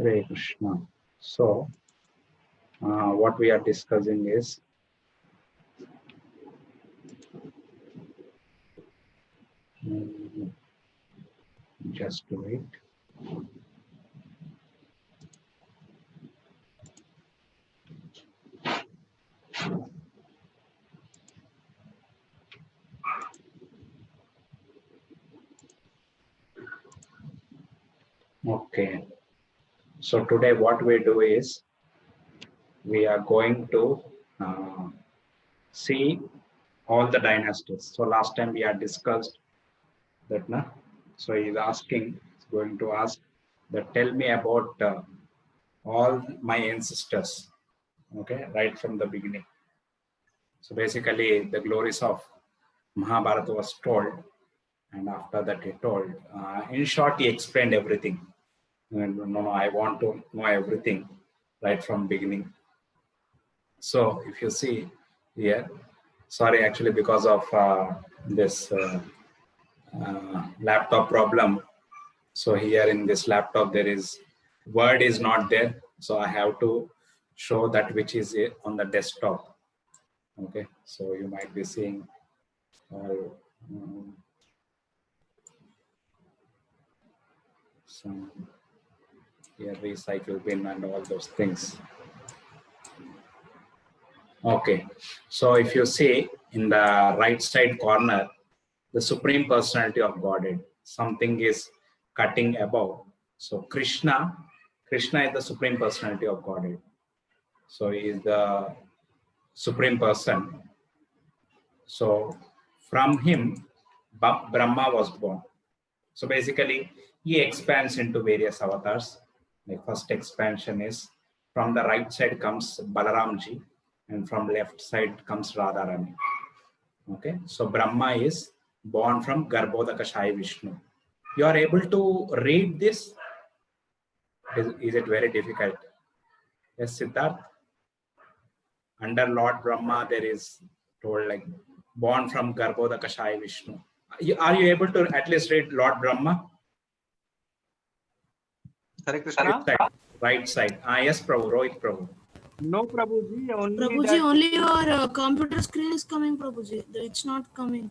Hare Krishna. So, what we are discussing is just wait. Okay. So today what we do is we are going to see all the dynasties. So last time we had discussed that, na? So he's asking, he's going to ask that tell me about all my ancestors, okay, right from the beginning. So basically the glories of Mahabharata was told, and after that he told, in short, he explained everything. No, I want to know everything right from beginning. So if you see here, sorry, actually because of this laptop problem. So here in this laptop, there is word is not there. So I have to show that which is on the desktop. Okay, so you might be seeing all some here recycle bin and all those things. Okay, so if you see in the right side corner, the Supreme Personality of Godhead, something is cutting above. So Krishna is the Supreme Personality of Godhead. So he is the Supreme Person. So from him, Brahma was born. So basically, he expands into various avatars. The first expansion is from the right side comes Balaramji, and from left side comes Radharani. Okay, so Brahma is born from Garbhodakashaya Vishnu. You are able to read this? Is it very difficult? Yes, Siddharth? Under Lord Brahma, there is told like born from Garbhodakashaya Vishnu. Are you able to at least read Lord Brahma? Hare Krishna. Right side. Yes, Prabhu. Rohit Prabhu. No, Prabhuji. Prabhuji, only your computer screen is coming, Prabhuji. It's not coming.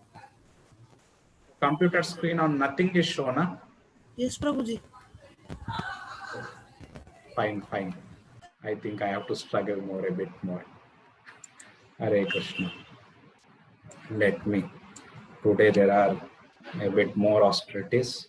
Computer screen on nothing is shown, huh? Yes, Prabhuji. Fine. I think I have to struggle a bit more. Hare Krishna. Let me. Today there are a bit more austerities.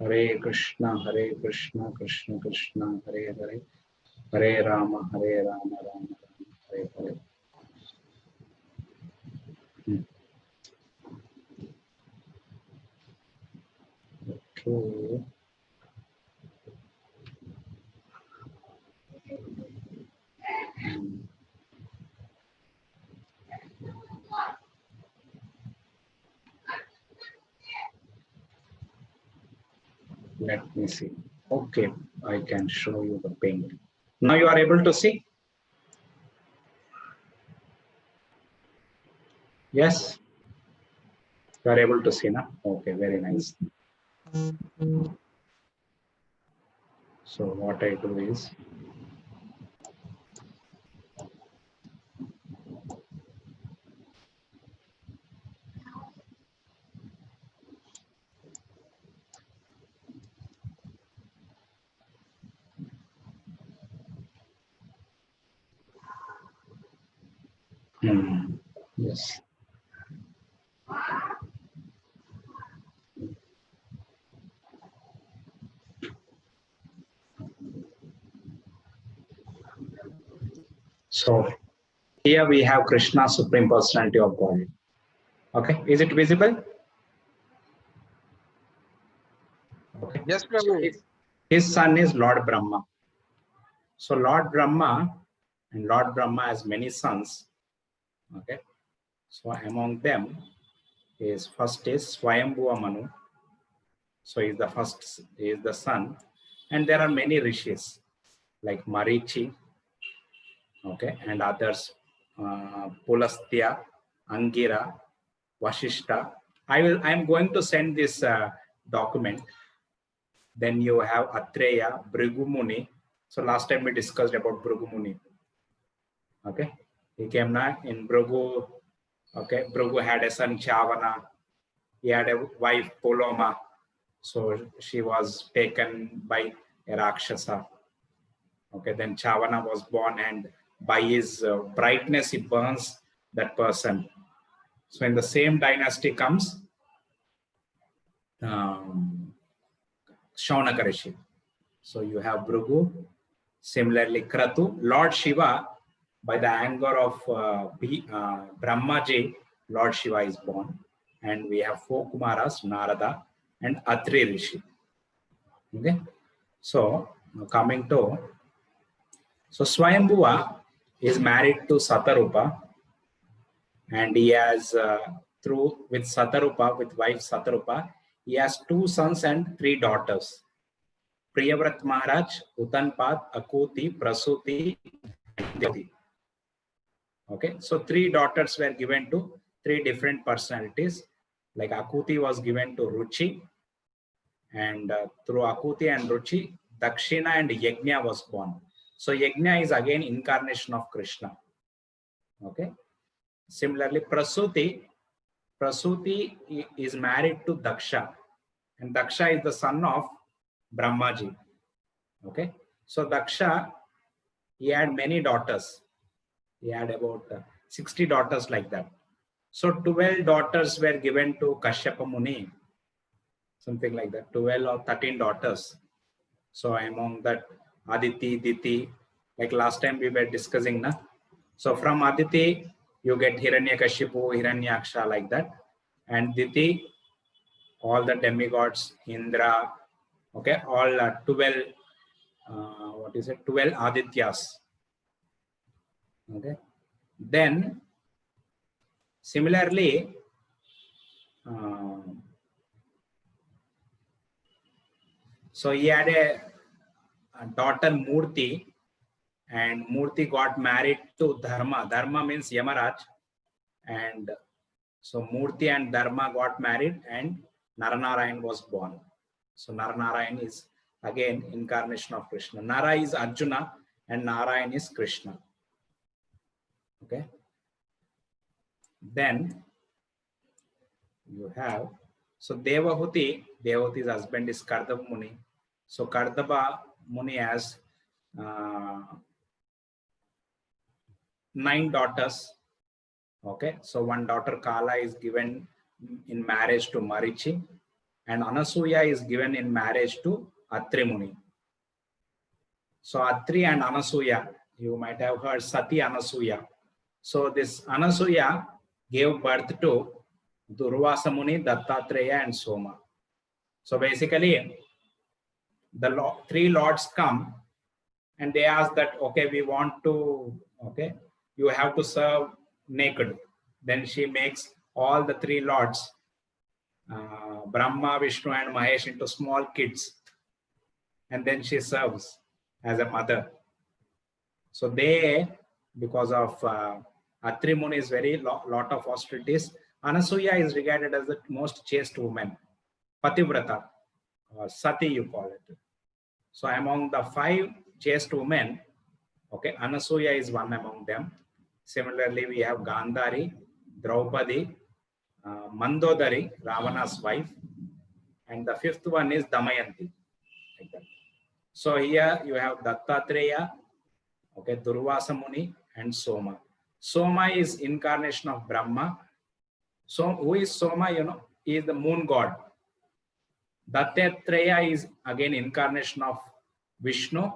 Hare Krishna, Krishna Krishna, Hare Hare, Hare Rama, Rama Rama, Hare Hare. Okay. Let me see. Okay, I can show you the paint. Now you are able to see? Yes? You are able to see now? Okay, very nice. So what I do is, yes. So here we have Krishna, Supreme Personality of Godhead. Okay, is it visible? Okay. Yes, Prabhu. So his son is Lord Brahma. So Lord Brahma and Lord Brahma has many sons. Okay. So among them, is first is Swayambhuva Manu. So he is the first, he is the son. And there are many rishis like Marichi, okay, and others, Pulastya, Angira, Vashishta. I am going to send this document. Then you have Atreya, Bhrigu Muni. So last time we discussed about Bhrigu Muni. Okay, he came now in Bhrigu. Okay, Bhrigu had a son Chavana. He had a wife Poloma. So she was taken by a Rakshasa. Okay, then Chavana was born, and by his brightness he burns that person. So in the same dynasty comes Shaunaka Rishi. So you have Bhrigu, similarly Kratu, Lord Shiva. By the anger of Brahmaji, Lord Shiva is born. And we have four Kumaras, Narada and Atri Rishi. Okay, so coming to, so Swayambhuva is married to Satarupa, and he has with Satarupa, with wife Satarupa, he has 2 sons and 3 daughters. Priyavrat Maharaj, Utanpad, Akuti, Prasuti, and Devati. Okay, so 3 daughters were given to 3 different personalities. Like Akuti was given to Ruchi, and through Akuti and Ruchi, Dakshina and Yajna was born. So Yajna is again incarnation of Krishna. Okay. Similarly, Prasuti is married to Daksha, and Daksha is the son of Brahmaji. Okay. So Daksha, he had many daughters. He had about 60 daughters like that. So 12 daughters were given to Kashyapa Muni, something like that, 12 or 13 daughters. So among that, Aditi, Diti, like last time we were discussing, na? So from Aditi, you get Hiranyakashipu, Hiranyaksha, like that. And Diti, all the demigods, Indra, okay, all 12, 12 Adityas. Okay. Then, similarly, so he had a daughter Murti, and Murti got married to Dharma. Dharma means Yamaraj, and so Murti and Dharma got married, and Naranarayan was born. So Naranarayan is again incarnation of Krishna. Nara is Arjuna and Narayan is Krishna. Okay. Then you have, so Devahuti's husband is Kardava Muni. So Kardava Muni has 9 daughters. Okay, so one daughter Kala is given in marriage to Marichi, and Anasuya is given in marriage to Atri Muni. So Atri and Anasuya, you might have heard Sati Anasuya. So this Anasuya gave birth to Durvasa Muni, Dattatreya and Soma. So basically, the 3 lords come and they ask that, okay, we want to, okay, you have to serve naked. Then she makes all the 3 lords, Brahma, Vishnu and Mahesh, into small kids. And then she serves as a mother. So they, because of Atri Muni is very lot of austerities, Anasuya is regarded as the most chaste woman, Pativrata, or Sati you call it. So among the 5 chaste women, okay, Anasuya is one among them. Similarly, we have Gandhari, Draupadi, Mandodari, Ravana's wife, and the 5th one is Damayanti. Like that. So here you have Dattatreya, okay, Durvasa Muni and Soma. Soma is incarnation of Brahma. So who is Soma? You know, he is the moon god. Dattatreya is again incarnation of Vishnu,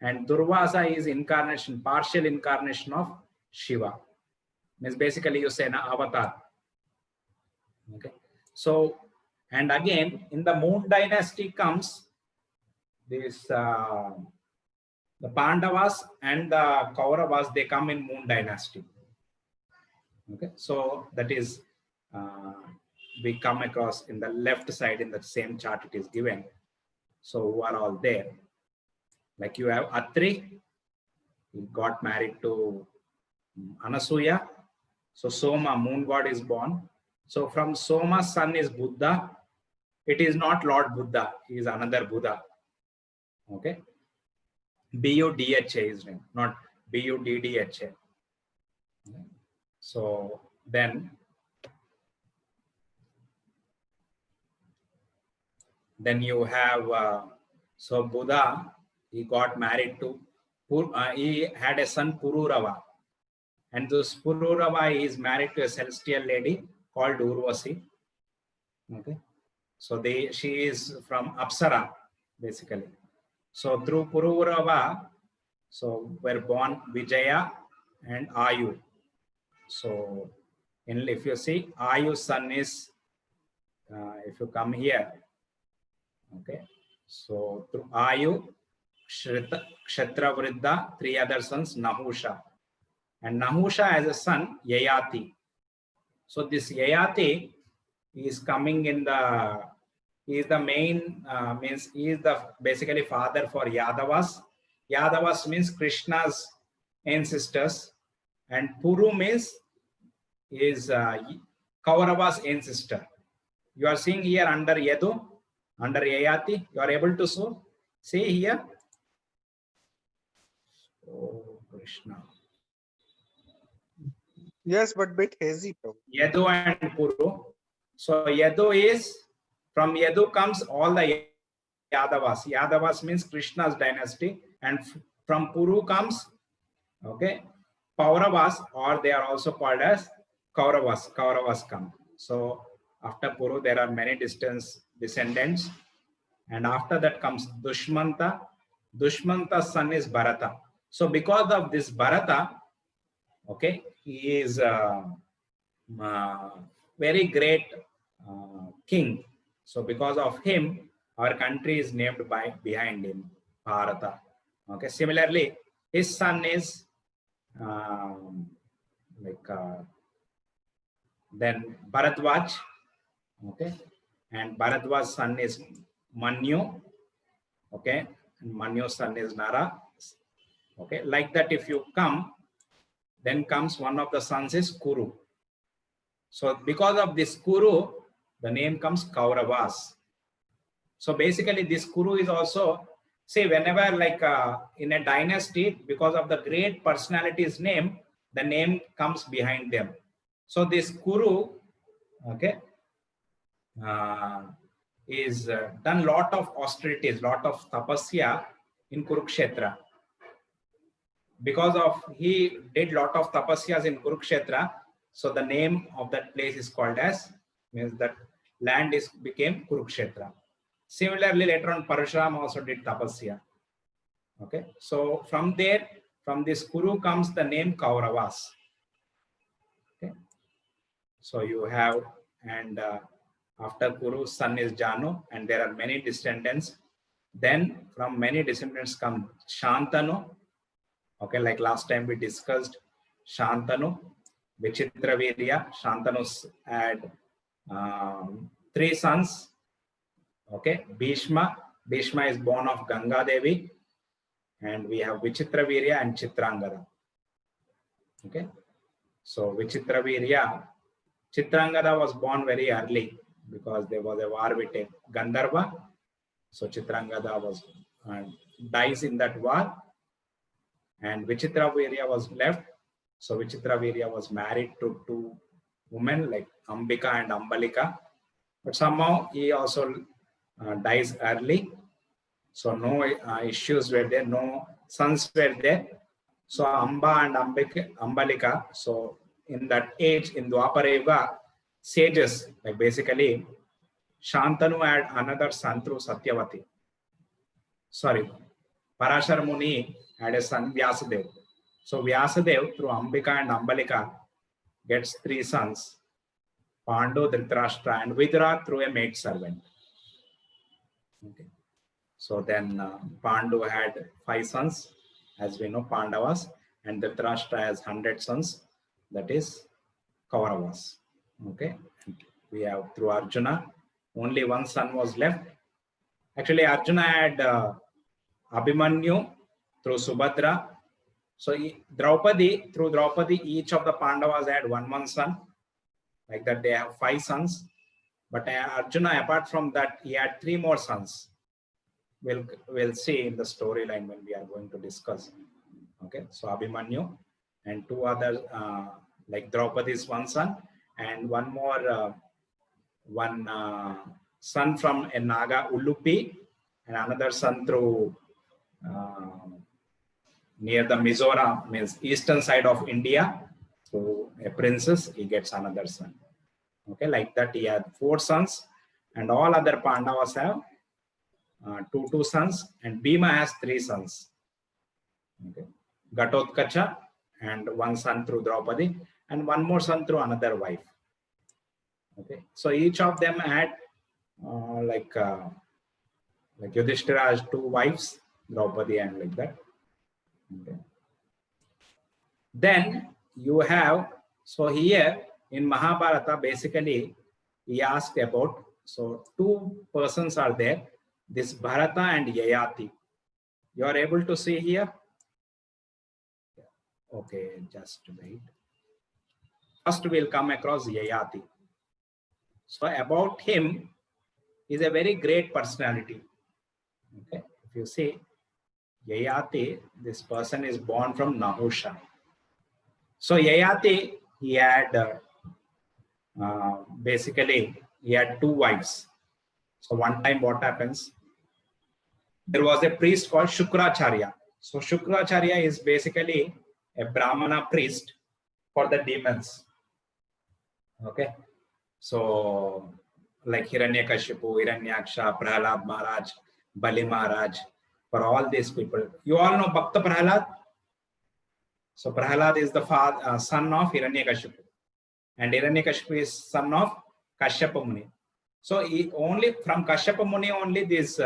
and Durvasa is incarnation, partial incarnation of Shiva. Means basically you say an avatar. Okay. So, and again in the moon dynasty comes this the Pandavas and the Kauravas, they come in moon dynasty. Okay. So that is we come across in the left side in the same chart it is given. So who are all there? Like you have Atri, he got married to Anasuya. So Soma, moon god, is born. So from Soma's son is Buddha. It is not Lord Buddha, he is another Buddha. Okay. Buddha is name, not Buddha. So then you have so Buddha, he got married to he had a son Pururava, and this Pururava is married to a celestial lady called Urvasi. Okay, so she is from Apsara basically. So through Pururava, so were born Vijaya and Ayu. So if you see, Ayu's son is if you come here, okay, so through Ayu, Kshetra Vriddha, 3 other sons, Nahusha. And Nahusha has a son, Yayati. So this Yayati is coming in the, he is the main, means he is the basically father for Yadavas. Yadavas means Krishna's ancestors. And Puru means is Kaurava's ancestor. You are seeing here under Yadu, under Yayati, you are able to see here. Oh, Krishna. Yes, but bit hazy. Yadu and Puru. So Yadu is, from Yadu comes all the Yadavas. Yadavas means Krishna's dynasty. And from Puru comes, okay, Pauravas, or they are also called as Kauravas. Kauravas come. So after Puru, there are many descendants. And after that comes Dushmanta. Dushmanta's son is Bharata. So because of this Bharata, okay, he is very great king. So because of him, our country is named behind him, Bharata. Okay. Similarly, his son is then Bharatvaj. Okay, and Bharatwaj's son is Manyu. Okay, and Manyu's son is Nara. Okay, like that, if you come, then comes one of the sons is Kuru. So because of this Kuru, the name comes Kauravas. So basically this Kuru is also, say, whenever like in a dynasty, because of the great personality's name, the name comes behind them. So this Kuru, okay, is done lot of austerities, lot of tapasya in Kurukshetra. Because of he did lot of tapasyas in Kurukshetra, so the name of that place is called as, means that land became Kurukshetra. Similarly, later on Parashuram also did tapasya. Okay, so from there, from this Kuru comes the name Kauravas. Okay, so you have, and after Kuru's son is Janu, and there are many descendants. Then from many descendants come Shantanu. Okay, like last time we discussed Shantanu, Vichitravirya. Shantanu had 3 sons. Okay, Bhishma. Bhishma is born of Ganga Devi. And we have Vichitravirya and Chitrangada. Okay, so Vichitravirya, Chitrangada was born very early because there was a war with a Gandharva. So Chitrangada was dies in that war. And Vichitravirya was left. So Vichitravirya was married to 2 women like Ambika and Ambalika. But somehow he also dies early. So no issues were there, no sons were there. So Amba and Ambalika, so in that age, in Dwapara Yuga, sages, like basically, Shantanu had another son through Satyavati. Sorry, Parashar Muni had a son, Vyasadeva. So Vyasadeva through Ambika and Ambalika gets 3 sons, Pandu, Dhritarashtra, and Vidura through a maid servant. Okay. So then Pandu had 5 sons, as we know, Pandavas, and Dhritarashtra has 100 sons, that is Kauravas. Okay. we have through Arjuna. Only one son was left. Actually, Arjuna had Abhimanyu through Subhadra. So through Draupadi, each of the Pandavas had one son. Like that, they have 5 sons. But Arjuna, apart from that, he had 3 more sons. We'll see in the storyline when we are going to discuss. Okay, so Abhimanyu and 2 others, like Draupadi's 1 son, and one more, son from a Naga, Ulupi, and another son through near the Mizoram, means eastern side of India. So a princess, he gets another son. Okay, like that he had 4 sons, and all other Pandavas have 2 sons, and Bhima has 3 sons. Okay, Gatotkacha and 1 son through Draupadi, and 1 more son through another wife. Okay, so each of them had like Yudhishthira has 2 wives, Draupadi and like that. Okay. Then you have, so here in Mahabharata, basically he asked about, so 2 persons are there, this Bharata and Yayati. You are able to see here? Okay, just wait. First we'll come across Yayati. So about him, is a very great personality. Okay, if you see Yayati, this person is born from Nahusha. So Yayati, he had basically he had 2 wives. So one time what happens, there was a priest called Shukracharya. So Shukracharya is basically a Brahmana priest for the demons. Okay, so like Hiranyakashipu, Hiranyaksha, Prahlad Maharaj, Bali Maharaj, for all these people. You all know Bhakta Prahlad? So Prahlad is the son of Hiranyakashipu, and Hiranyakashipu is son of Kashyapa Muni. So only from Kashyapa Muni only these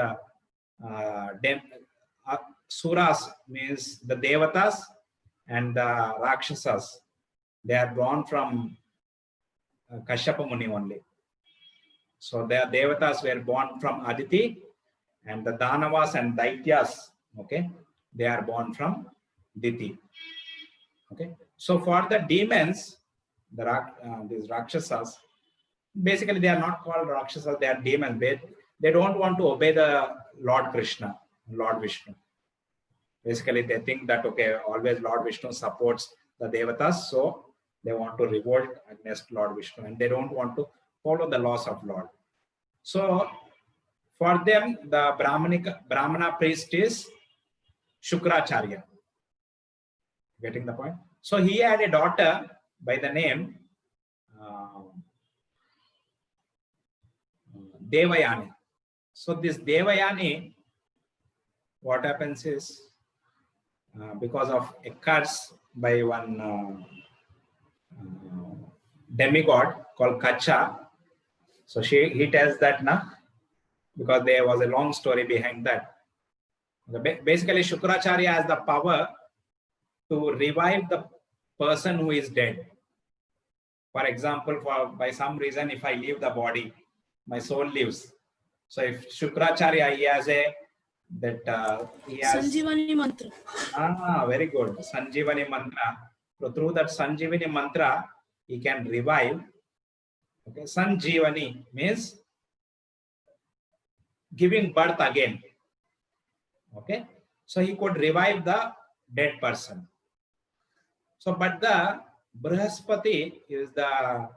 Suras, means the Devatas and the Rakshasas, they are born from Kashyapa Muni only. So the Devatas were born from Aditi, and the Danavas and Daityas, okay, they are born from Diti. Okay, so for the demons, these Rakshasas, basically they are not called Rakshasas, they are demons. They don't want to obey the Lord Krishna, Lord Vishnu. Basically they think that, okay, always Lord Vishnu supports the Devatas, so they want to revolt against Lord Vishnu, and they don't want to follow the laws of Lord. So for them, the Brahmana priest is Shukracharya. Getting the point? So he had a daughter by the name Devayani. So this Devayani, what happens is, because of a curse by one demigod called Kacha, so he tells that now, because there was a long story behind that. Basically, Shukracharya has the power to revive the person who is dead. For example, by some reason, if I leave the body, my soul lives. So if Shukracharya, he has Sanjivani mantra. Very good. Sanjivani mantra. So through that Sanjivani mantra, he can revive. Okay, Sanjivani means giving birth again. Okay, so he could revive the dead person. So, but the Brihaspati is the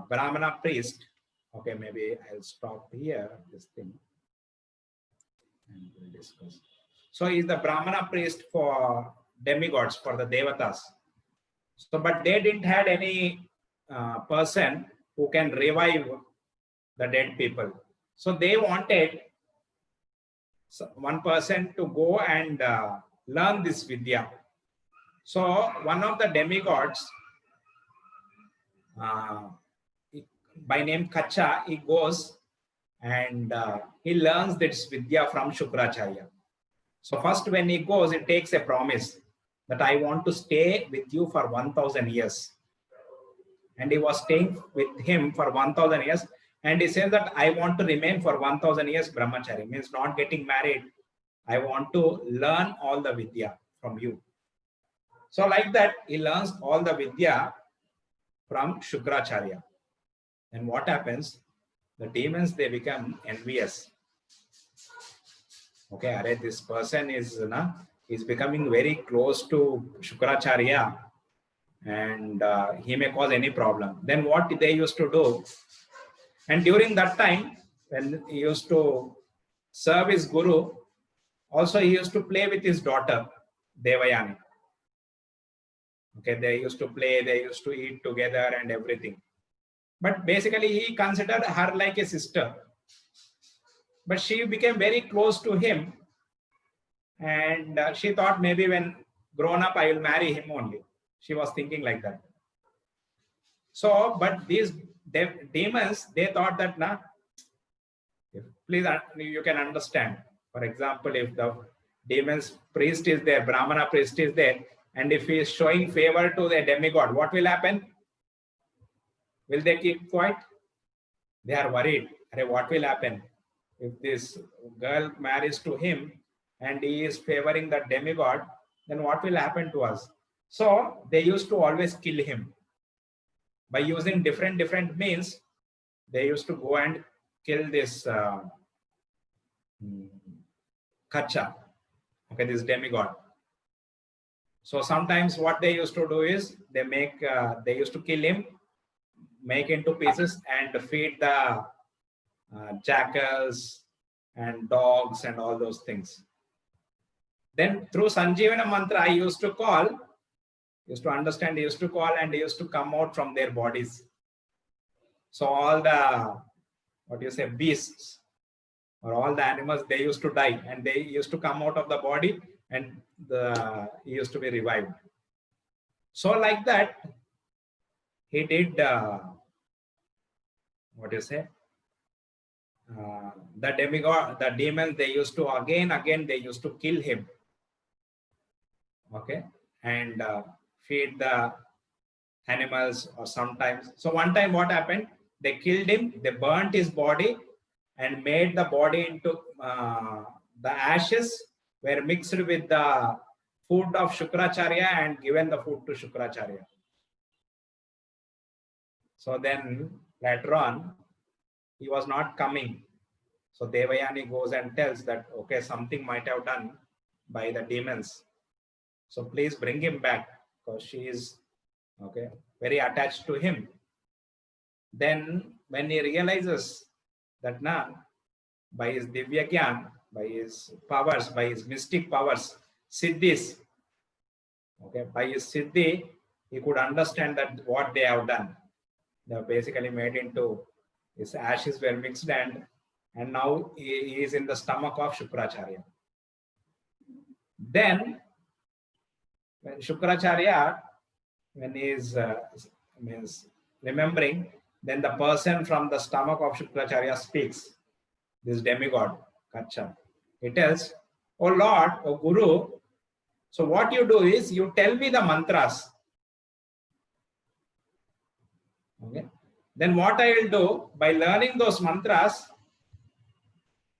Brahmana priest. Okay, maybe I'll stop here, this thing, and we'll discuss. So he's the Brahmana priest for demigods, for the Devatas. So, but they didn't have any person who can revive the dead people. So they wanted one person to go and learn this Vidya. So one of the demigods, by name Kacha, he goes and he learns this Vidya from Shukracharya. So first when he goes, he takes a promise that I want to stay with you for 1000 years. and he was staying with him for 1000 years. And he says that I want to remain for 1000 years brahmachari, means not getting married. I want to learn all the vidya from you. So like that, he learns all the vidya from Shukracharya. And what happens? The demons, they become envious. Okay, Are, this person is becoming very close to Shukracharya, and he may cause any problem. Then what they used to do, and during that time, when he used to serve his guru, also he used to play with his daughter, Devayani. Okay, they used to play, they used to eat together and everything. But basically he considered her like a sister. But she became very close to him, and she thought maybe when grown up I will marry him only. She was thinking like that. So, but these demons, they thought that, please, you can understand. For example, if the demon's priest is there, Brahmana priest is there, and if he is showing favor to the demigod, what will happen? Will they keep quiet? They are worried. What will happen if this girl marries to him and he is favoring the demigod? Then what will happen to us? So they used to always kill him. By using different means, they used to go and kill this Kacha, okay, this demigod. So sometimes what they used to do is they used to kill him, make into pieces, and feed the jackals and dogs and all those things. Then through Sanjeevana mantra, I used to understand, he used to call, and he used to come out from their bodies. So all the, beasts or all the animals, they used to die, and they used to come out of the body, and he used to be revived. So like that, he did, the demigod, the demons, they used to again, they used to kill him. Okay, and feed the animals, or sometimes. So one time what happened? They killed him, they burnt his body, and made the body into the ashes were mixed with the food of Shukracharya and given the food to Shukracharya. So then later on, he was not coming. So Devayani goes and tells that, okay, something might have done by the demons. So please bring him back, because she is very attached to him. Then when he realizes that by his Divya Gyan, by his powers, by his mystic powers, Siddhis, by his Siddhi, he could understand that what they have done. They have basically made into, his ashes were mixed, and now he is in the stomach of Shukracharya. Then when Shukracharya, when he is remembering, then the person from the stomach of Shukracharya speaks, this demigod, Kacha. He tells, "Oh Lord, oh Guru, so what you do is you tell me the mantras. Okay. Then what I will do, by learning those mantras,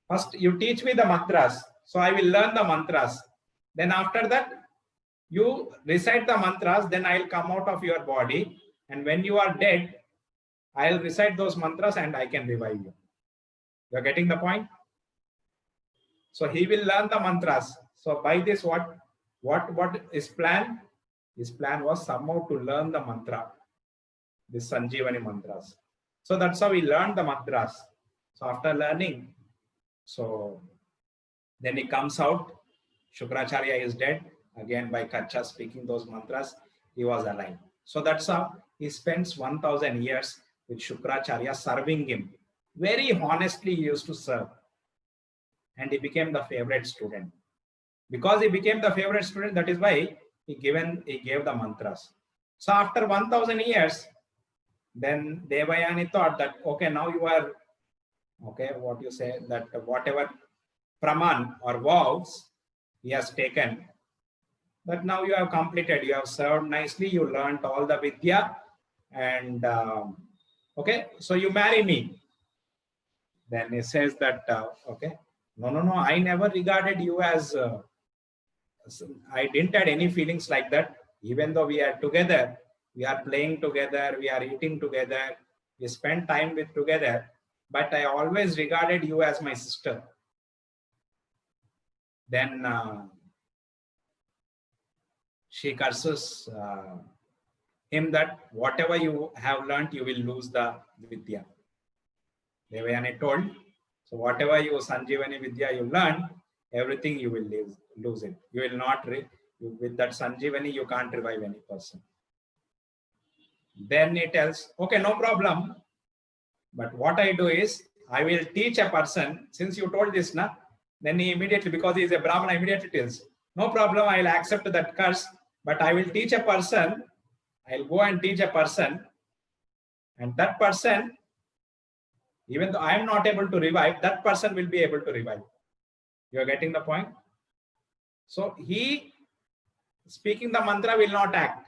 first you teach me the mantras, so I will learn the mantras. Then after that, you recite the mantras, then I will come out of your body, and when you are dead, I will recite those mantras and I can revive you." You are getting the point? So he will learn the mantras. So by this, what his plan? His plan was somehow to learn the mantra, this Sanjeevani mantras. So that's how he learned the mantras. So after learning, so then he comes out. Shukracharya is dead. Again, by Kacha speaking those mantras, he was alive. So that's how he spends 1000 years with Shukracharya serving him. Very honestly, he used to serve. And he became the favorite student. Because he became the favorite student, that is why he gave the mantras. So after 1000 years, then Devayani thought that, okay, now you are, that whatever praman or vows he has taken, that now you have completed, you have served nicely, you learned all the vidya, and okay, so you marry me. Then he says that, okay, no, I never regarded you as, I didn't had any feelings like that. Even though we are together, we are playing together, we are eating together, we spend time with together, but I always regarded you as my sister. Then she curses him that whatever you have learnt, you will lose the Vidya. Devayani told, so whatever you Sanjeevani Vidya you learn, everything you will lose it. You will not, with that Sanjeevani, you can't revive any person. Then he tells, okay, no problem. But what I do is, I will teach a person, since you told this, na, then he immediately, because he is a Brahmana, immediately tells, no problem, I will accept that curse, but I will teach a person, I will go and teach a person, and that person, even though I am not able to revive, that person will be able to revive. You are getting the point? So he, speaking the mantra, will not act.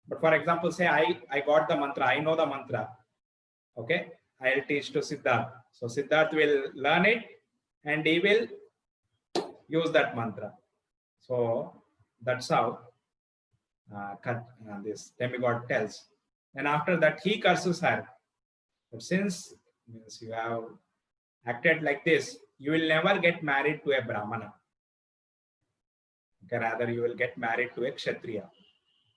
But for example, say I got the mantra, I know the mantra. Okay, I will teach to Siddharth. So Siddharth will learn it and he will use that mantra. So that's how this demigod tells. And after that, he curses her. But since means you have acted like this, you will never get married to a Brahmana. Okay, rather, you will get married to a Kshatriya.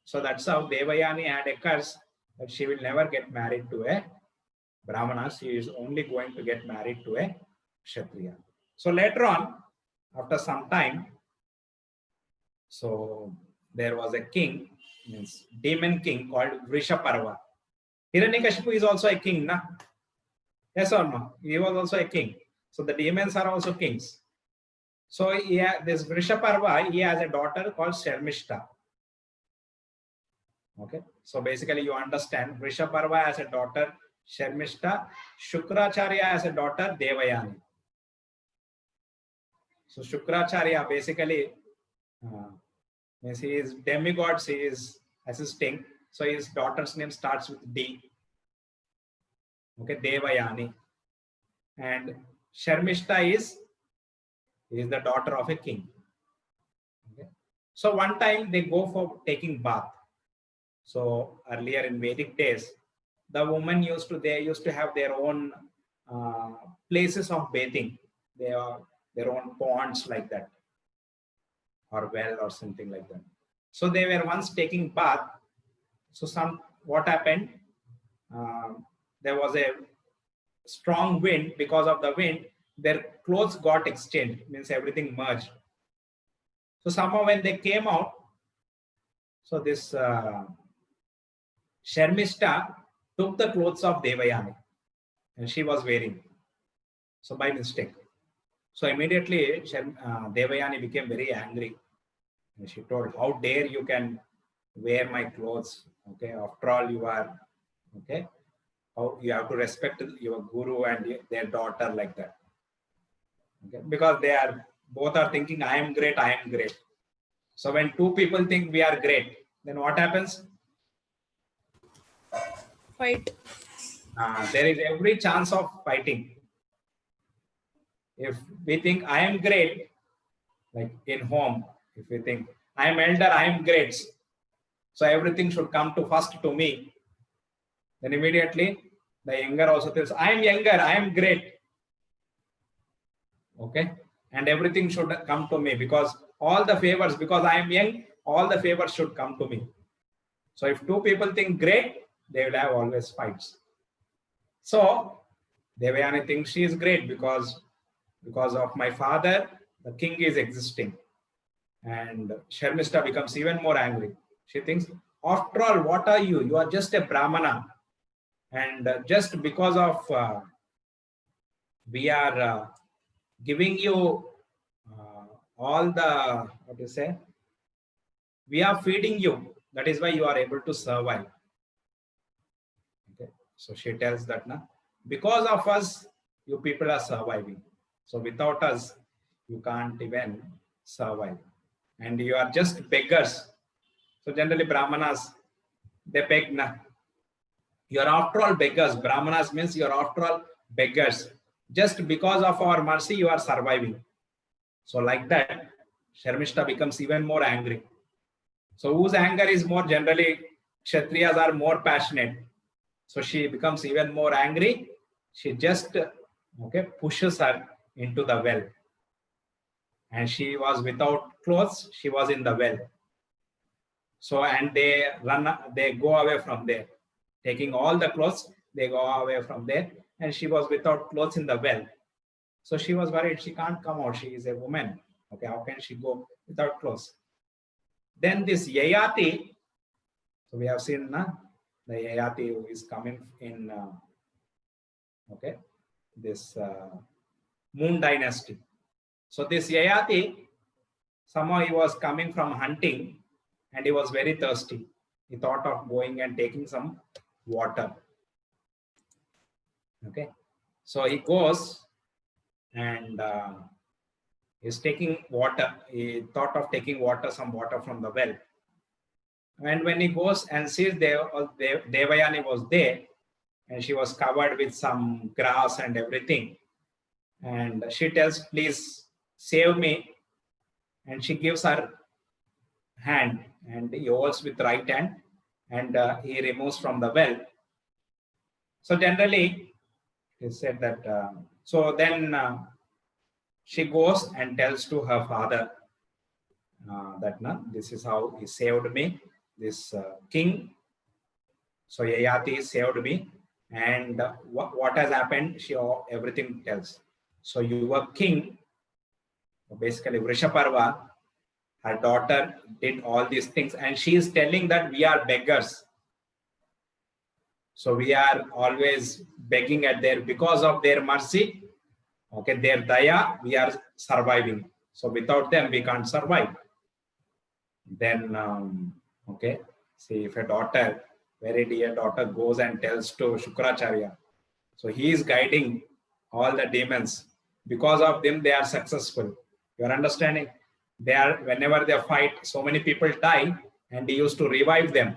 So that's how Devayani had a curse that she will never get married to a Brahmana. She is only going to get married to a Kshatriya. So later on, after some time, so there was a king, means demon king called Vrishaparva. Hiranyakashipu is also a king, na? Yes or no? He was also a king. So the demons are also kings. So this Vrishaparva, he has a daughter called Sharmishta. Okay. So basically you understand, Vrishaparva has a daughter Sharmishta, Shukracharya has a daughter Devayani. So Shukracharya basically, he is demigod, he is assisting. So his daughter's name starts with D. Okay, Devayani. And Sharmishta is the daughter of a king. Okay. So one time they go for taking bath. So earlier in Vedic days, the women used to have their own places of bathing. They are their own ponds like that, or well or something like that. So they were once taking bath. So what happened? There was a strong wind. Because of the wind, their clothes got exchanged, means everything merged. So somehow when they came out, so this Sharmishta took the clothes of Devayani and she was wearing. So by mistake. So immediately Devayani became very angry. And she told, how dare you can wear my clothes? Okay, after all you are, okay, how you have to respect your guru and their daughter like that. Okay, because both are thinking, I am great, I am great. So when two people think we are great, then what happens? Fight. There is every chance of fighting. If we think I am great, like in home, if we think I am elder, I am great, so everything should come first to me, then immediately the younger also tells, I am younger, I am great. Okay, and everything should come to me because all the favors, because I am young, all the favors should come to me. So if two people think great, they will have always fights. So Devayani thinks she is great because of my father, the king is existing. And Sharmishta becomes even more angry. She thinks, after all, what are you? You are just a Brahmana. And just because of we are giving you all the, what to say, we are feeding you. That is why you are able to survive. Okay. So she tells that, na, because of us, you people are surviving. So without us, you can't even survive. And you are just beggars. So generally Brahmanas, They beg. Na. You are after all beggars. Brahmanas means you are after all beggars. Just because of our mercy, you are surviving. So like that, Sharmishta becomes even more angry. So whose anger is more generally, Kshatriyas are more passionate. So she becomes even more angry. She just pushes her into the well. And she was without clothes. She was in the well. So and they go away from there. Taking all the clothes, they go away from there. And she was without clothes in the well. So she was worried. She can't come out. She is a woman. Okay, how can she go without clothes? Then this Yayati, so we have seen the Yayati who is coming in this Moon dynasty. So this Yayati, somehow he was coming from hunting and he was very thirsty. He thought of going and taking some water. Okay, so he goes and he's taking water. He thought of taking some water from the well. And when he goes and sees Devayani was there, and she was covered with some grass and everything. And she tells, please save me. And she gives her hand, and he holds with right hand, and he removes from the well. So generally, he said that, so then she goes and tells to her father that this is how he saved me, this king. So Yayati saved me, and what has happened, she everything tells. So your king, basically Vrishaparva, her daughter did all these things, and she is telling that we are beggars. So we are always begging at because of their mercy, okay, their daya, we are surviving. So without them, we can't survive. Then, see if a daughter, very dear daughter, goes and tells to Shukracharya. So he is guiding all the demons. Because of them, they are successful. You are understanding? They are, whenever they fight, so many people die, and he used to revive them.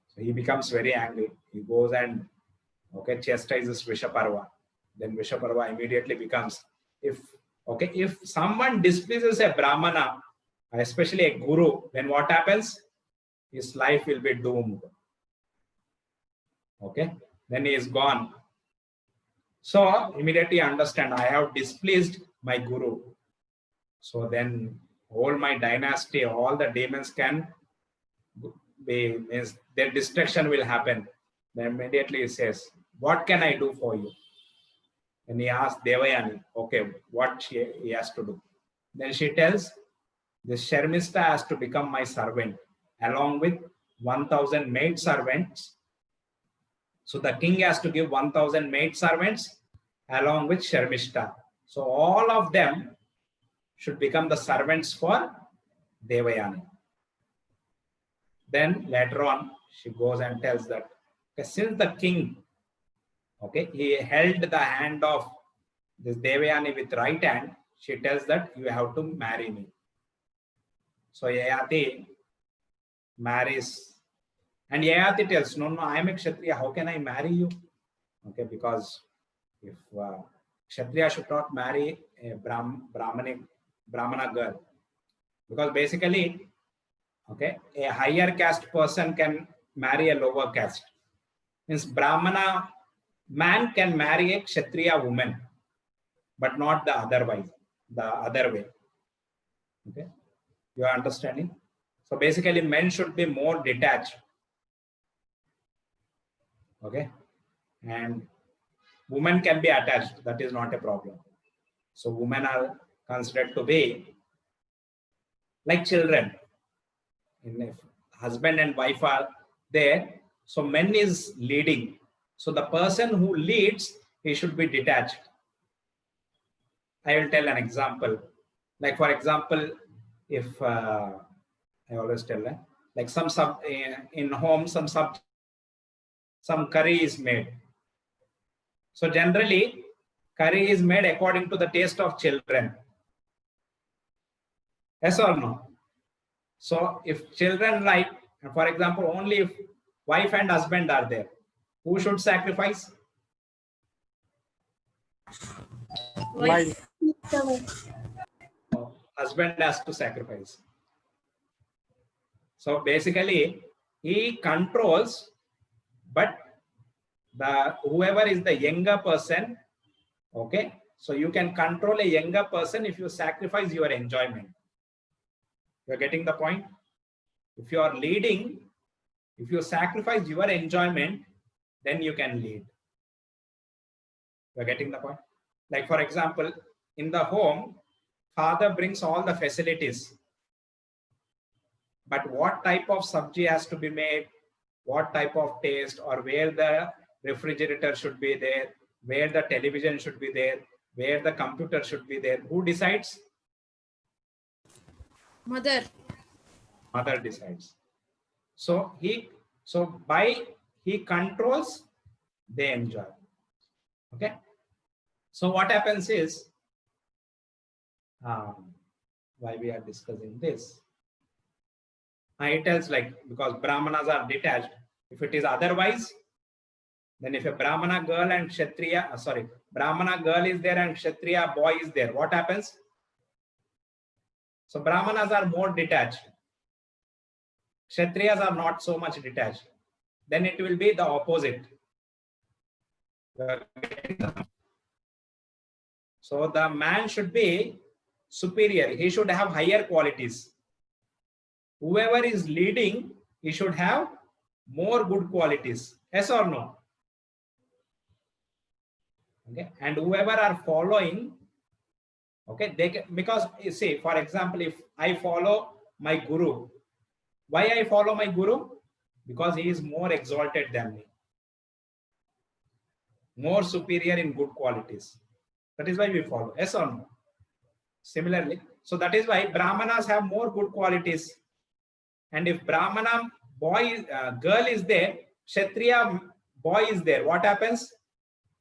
So he becomes very angry. He goes and chastises Vrishaparva. Then Vrishaparva immediately becomes, if someone displeases a Brahmana, especially a guru, then what happens? His life will be doomed. Okay, then he is gone. So immediately understand, I have displeased my guru. So then all my dynasty, all the demons can be, means their destruction will happen. Then immediately he says, what can I do for you? And he asks Devayani, okay, what he has to do. Then she tells, this Sharmishta has to become my servant along with 1,000 maid servants. So the king has to give 1,000 maid servants along with Sharmishta. So all of them should become the servants for Devayani. Then later on, she goes and tells that since the king, he held the hand of this Devayani with right hand, she tells that you have to marry me. So Yayati marries, and Yayati tells, no, I am a Kshatriya, how can I marry you? Okay, because if Kshatriya should not marry a Brahmana girl, because basically, a higher caste person can marry a lower caste. Means Brahmana man can marry a Kshatriya woman, but not the other way. Okay, you are understanding? So basically, men should be more detached. Okay, and women can be attached. That is not a problem. So women are considered to be like children. If husband and wife are there, so men is leading. So the person who leads, he should be detached. I will tell an example. Like for example, if I always tell like in home some curry is made. So generally, curry is made according to the taste of children. Yes or no? So if children like, for example, only if wife and husband are there. Who should sacrifice? Wife. Husband has to sacrifice. So basically, he controls, but whoever is the younger person, okay, so you can control a younger person if you sacrifice your enjoyment. You're getting the point? If you are leading, if you sacrifice your enjoyment, then you can lead. You're getting the point? Like for example, in the home, father brings all the facilities. But what type of sabji has to be made, what type of taste, or where the refrigerator should be there, where the television should be there, where the computer should be there, who decides? Mother. Mother decides. So he controls, they enjoy. Okay. So what happens is, why we are discussing this? It tells like, because Brahmanas are detached. If it is otherwise, then if a Brahmana girl and Kshatriya, Brahmana girl is there and Kshatriya boy is there, what happens? So Brahmanas are more detached. Kshatriyas are not so much detached. Then it will be the opposite. So the man should be superior. He should have higher qualities. Whoever is leading, he should have more good qualities. Yes or no? Okay. And whoever are following, okay, they can, because you see, for example, if I follow my Guru, why I follow my Guru? Because he is more exalted than me, more superior in good qualities. That is why we follow. Yes or no? Similarly, so that is why Brahmanas have more good qualities. And if Brahmana boy, girl is there, Kshatriya boy is there, what happens?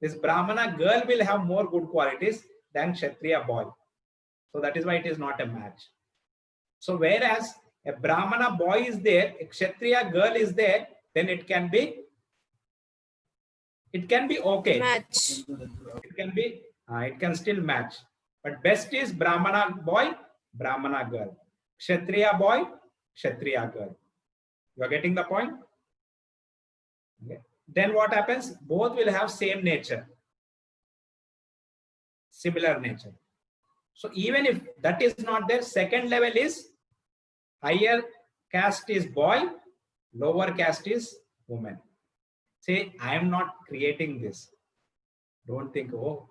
This Brahmana girl will have more good qualities than Kshatriya boy. So that is why it is not a match. So whereas a Brahmana boy is there, a Kshatriya girl is there, then it can be okay. Match. It can still match. But best is Brahmana boy, Brahmana girl. Kshatriya boy, Kshatriya girl. You are getting the point? Okay. Then what happens? Both will have same nature, similar nature. So even if that is not there, second level is higher caste is boy, lower caste is woman. Say, I am not creating this. Don't think, oh,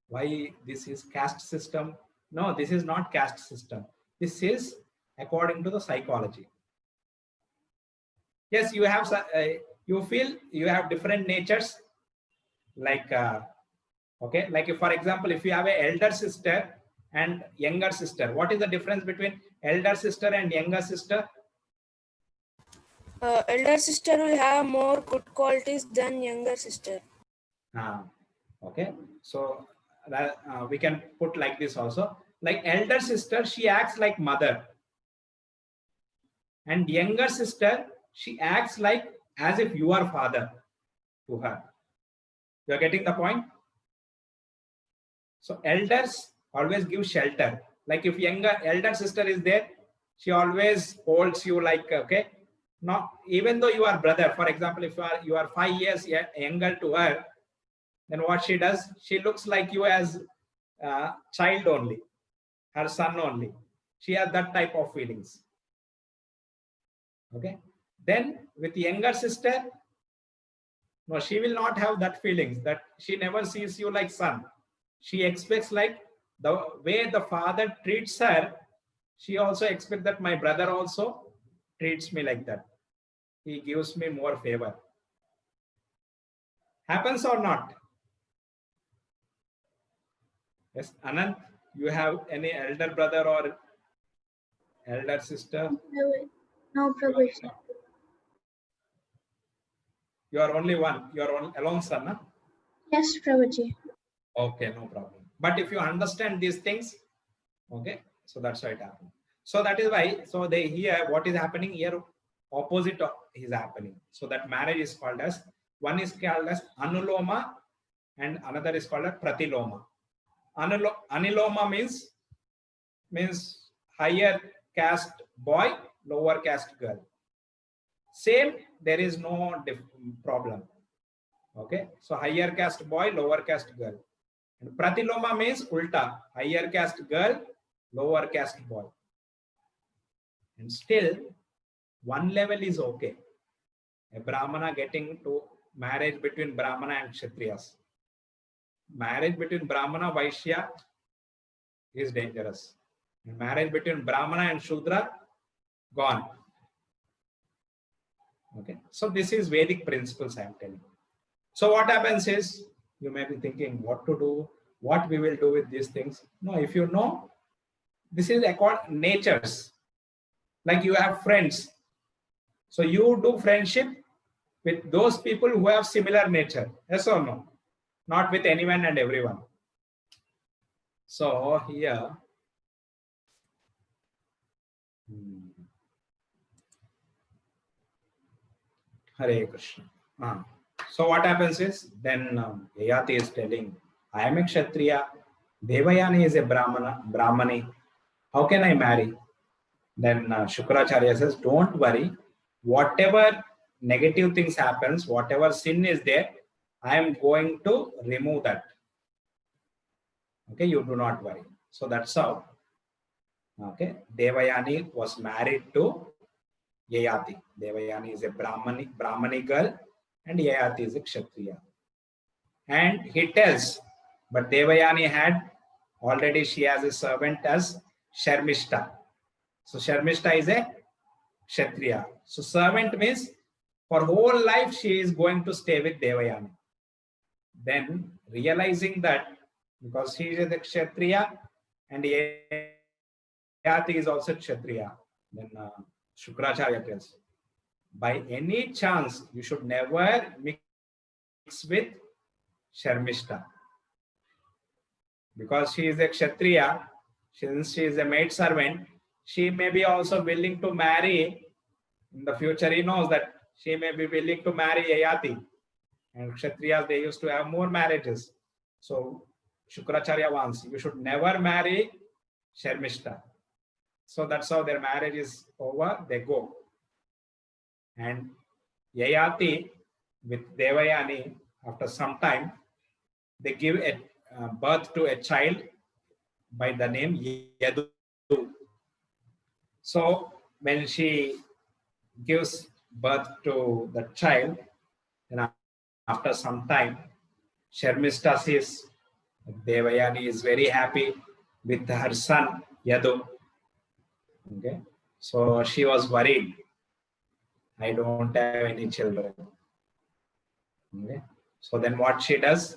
why this is caste system? No, this is not caste system. This is according to the psychology. Yes, you have, you feel you have different natures. Like, okay, like if, for example, if you have an elder sister and younger sister, what is the difference between elder sister and younger sister? Elder sister will have more good qualities than younger sister. Okay, so that, we can put like this also. Like elder sister, she acts like mother, and younger sister, she acts like as if you are father to her. You are getting the point? So elders always give shelter. Like if elder sister is there, she always holds you like, okay, now even though you are brother, for example, if you are 5 years younger to her, then what she does, she looks like you as child only, her son only. She has that type of feelings. Okay. Then with younger sister, no, she will not have that feelings, that she never sees you like son. She expects like the way the father treats her, she also expects that my brother also treats me like that. He gives me more favor. Happens or not? Yes, Anand, you have any elder brother or elder sister? No, Prabhu. You are only one. You are alone son, huh? Yes, Prabhuji. Okay, no problem. But if you understand these things, okay, so that's why it happens. So that is why, so they hear what is happening here. opposite is happening. So that marriage is called as, one is called as anuloma and another is called as pratiloma. Aniloma means higher caste boy, lower caste girl. Same, there is no problem. Okay, so higher caste boy, lower caste girl. And pratiloma means ulta, higher caste girl, lower caste boy. And still, one level is okay. A Brahmana getting to marriage between Brahmana and Kshatriyas. Marriage between Brahmana, Vaishya is dangerous. Marriage between Brahmana and Shudra, gone. Okay, so this is Vedic principles I am telling. So what happens is, you may be thinking what to do, what we will do with these things. No, if you know, this is according natures. Like you have friends. So you do friendship with those people who have similar nature. Yes or no? Not with anyone and everyone. So here, Hare Krishna. So what happens is, then Yayati is telling, I am a Kshatriya, Devayani is a Brahmani. How can I marry? Then Shukracharya says, don't worry, whatever negative things happens, whatever sin is there, I am going to remove that. Okay, you do not worry. So that's how, okay, Devayani was married to Yayati. Devayani is a Brahmani girl and Yayati is a Kshatriya. And he tells, but Devayani had, already she has a servant as Sharmishta. So Sharmishta is a Kshatriya. So servant means for whole life she is going to stay with Devayani. Then realizing that, because she is a Kshatriya and Yayati is also Kshatriya, then Shukracharya tells, by any chance you should never mix with Sharmishta. Because she is a Kshatriya, since she is a maid servant, she may be also willing to marry. In the future, he knows that she may be willing to marry Yayati. And Kshatriyas, they used to have more marriages. So Shukracharya wants, you should never marry Sharmishta. So that's how their marriage is over, they go. And Yayati with Devayani, after some time, they give a birth to a child by the name Yadu. So when she gives birth to the child, then after some time, Sharmishta says, Devayani is very happy with her son Yadu. Okay, so she was worried. I don't have any children. Okay, so then what she does?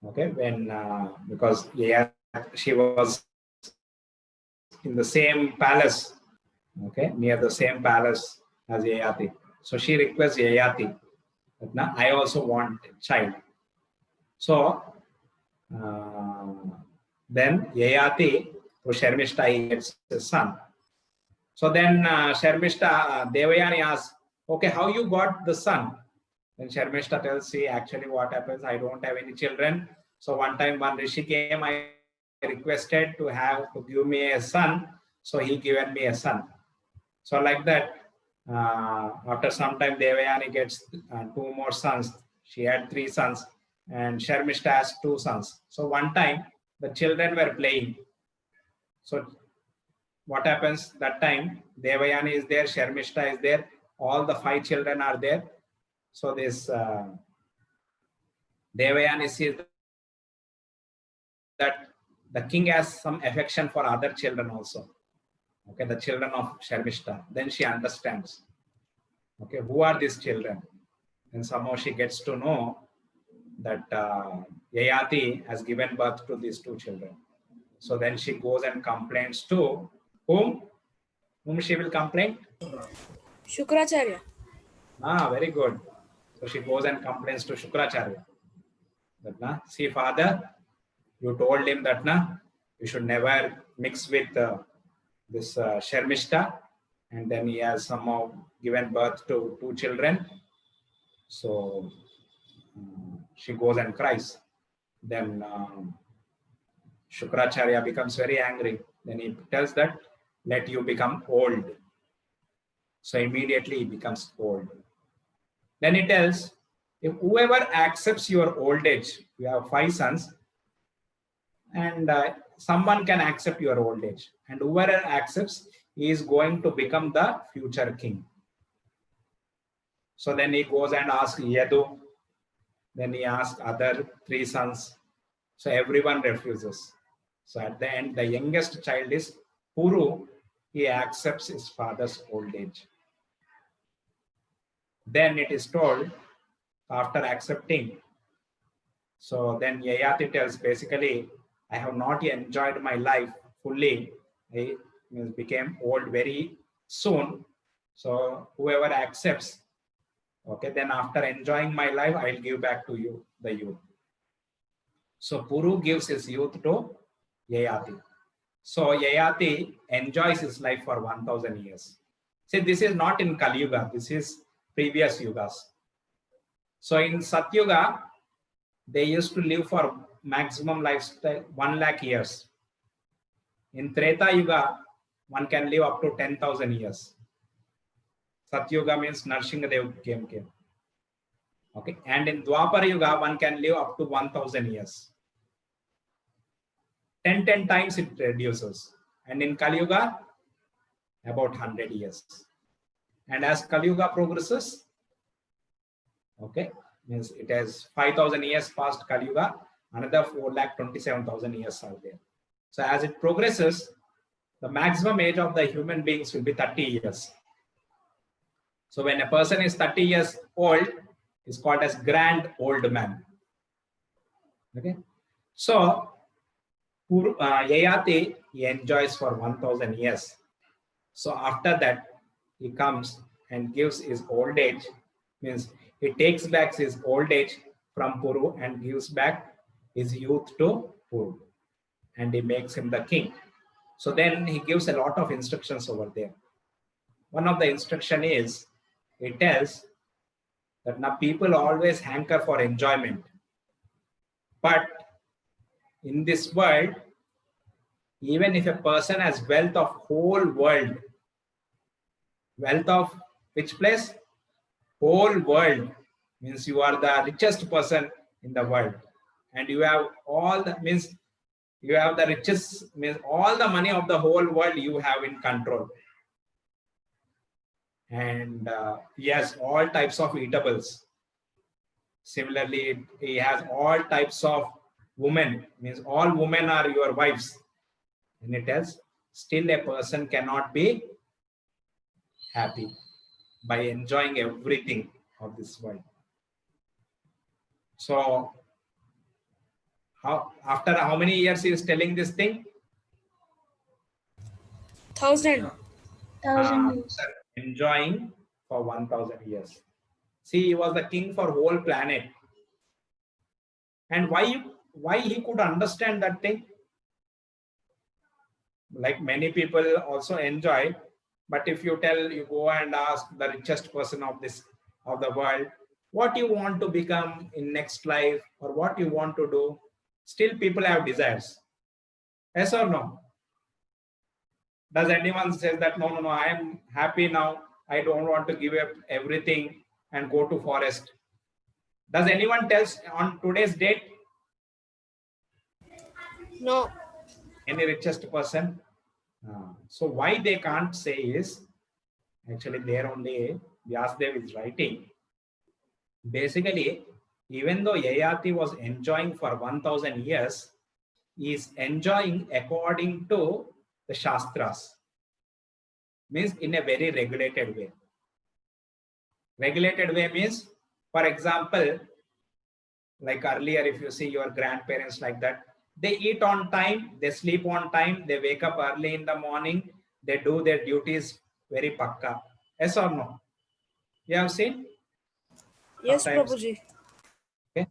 Okay, when because she was in the same palace, okay, near the same palace as Yayati. So she requests Yayati that now I also want a child. So then Yayati to Sharmishta gets a son. So then Sharmishta, Devayani asks, okay, how you got the son? Then Sharmishta tells, see, actually what happens, I don't have any children. So one time one Rishi came, I requested to give me a son. So he given me a son. So like that, after some time, Devayani gets 2 more sons. She had 3 sons and Sharmishta has 2 sons. So one time the children were playing. So what happens that time? Devayani is there, Sharmishta is there, all the 5 children are there. So this Devayani sees that the king has some affection for other children also. Okay, the children of Sharmishta. Then she understands. Okay, who are these children? And somehow she gets to know that Yayati has given birth to these 2 children. So then she goes and complains to whom? Whom she will complain? Shukracharya. Very good. So she goes and complains to Shukracharya. That, see, father, you told him that you should never mix with this Sharmishta, and then he has somehow given birth to 2 children. So she goes and cries. Then Shukracharya becomes very angry. Then he tells that, let you become old. So immediately he becomes old. Then he tells, if whoever accepts your old age, you have 5 sons, and someone can accept your old age. And whoever accepts, he is going to become the future king. So then he goes and asks Yadu. Then he asks other 3 sons. So everyone refuses. So at the end, the youngest child is Puru. He accepts his father's old age. Then it is told, after accepting, so then Yayati tells, basically, I have not yet enjoyed my life fully. I became old very soon. So whoever accepts, okay, then after enjoying my life, I'll give back to you the youth. So Puru gives his youth to Yayati. So Yayati enjoys his life for 1000 years. See, this is not in Kali Yuga, this is previous yugas. So in Satyuga, they used to live for maximum lifestyle 1 lakh years. In Treta Yuga, one can live up to 10,000 years. Satyuga means Narsingadev came. Okay, and in Dwapara Yuga, one can live up to 1000 years. 10 times it reduces. And in Kali Yuga, about 100 years. And as Kali Yuga progresses, okay, means it has 5,000 years past Kali Yuga, another 4,27,000 years are there. So as it progresses, the maximum age of the human beings will be 30 years. So when a person is 30 years old, is called as grand old man. Okay, so Yayati, he enjoys for 1000 years. So after that, he comes and gives his old age, means he takes back his old age from Puru and gives back his youth to Puru, and he makes him the king. So then he gives a lot of instructions over there. One of the instruction is, he tells that now people always hanker for enjoyment. But in this world, even if a person has wealth of whole world, wealth of which place? Whole world, means you are the richest person in the world. And you have all the, means you have the richest, means all the money of the whole world you have in control. And he has all types of eatables. Similarly, he has all types of women, means all women are your wives. And it tells, still a person cannot be happy by enjoying everything of this world. So after how many years he is telling this thing? 1000. 1,000 years. Enjoying for 1000 years. See, he was the king for whole planet. And why he could understand that thing? Like many people also enjoy, but if you go and ask the richest person of the world, what you want to become in next life or what you want to do, still people have desires. Yes or no? Does anyone say that no, I am happy now, I don't want to give up everything and go to forest? Does anyone tell on today's date? No. Any richest person? So why they can't say is, actually there only Vyasdev is writing. Basically, even though Yayati was enjoying for 1000 years, he is enjoying according to the Shastras. Means in a very regulated way. Regulated way means, for example, like earlier, if you see your grandparents like that, they eat on time, they sleep on time, they wake up early in the morning, they do their duties very pakka. Yes or no? You have seen? Yes, Sometimes, Prabhuji. okay.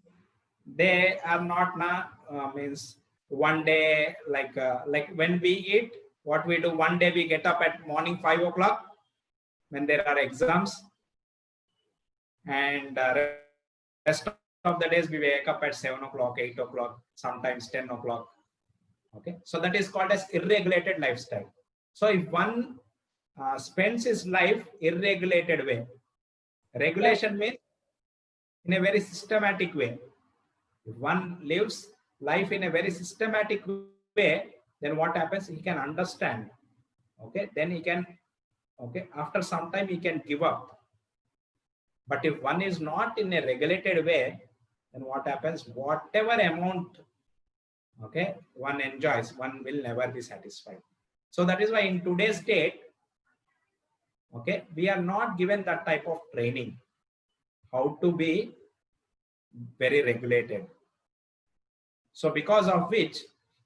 They are not means one day like when we eat, what we do, one day we get up at morning 5 o'clock, when there are exams, and rest of the days we wake up at 7 o'clock, 8 o'clock, sometimes 10 o'clock. Okay, so that is called as irregulated lifestyle. So if one spends his life irregulated way, regulation means in a very systematic way. If one lives life in a very systematic way, then what happens? He can understand. Okay, then he can, okay, after some time he can give up. But if one is not in a regulated way, then what happens? Whatever amount, okay, one enjoys, one will never be satisfied. So that is why in today's date, okay, we are not given that type of training, how to be very regulated. So because of which,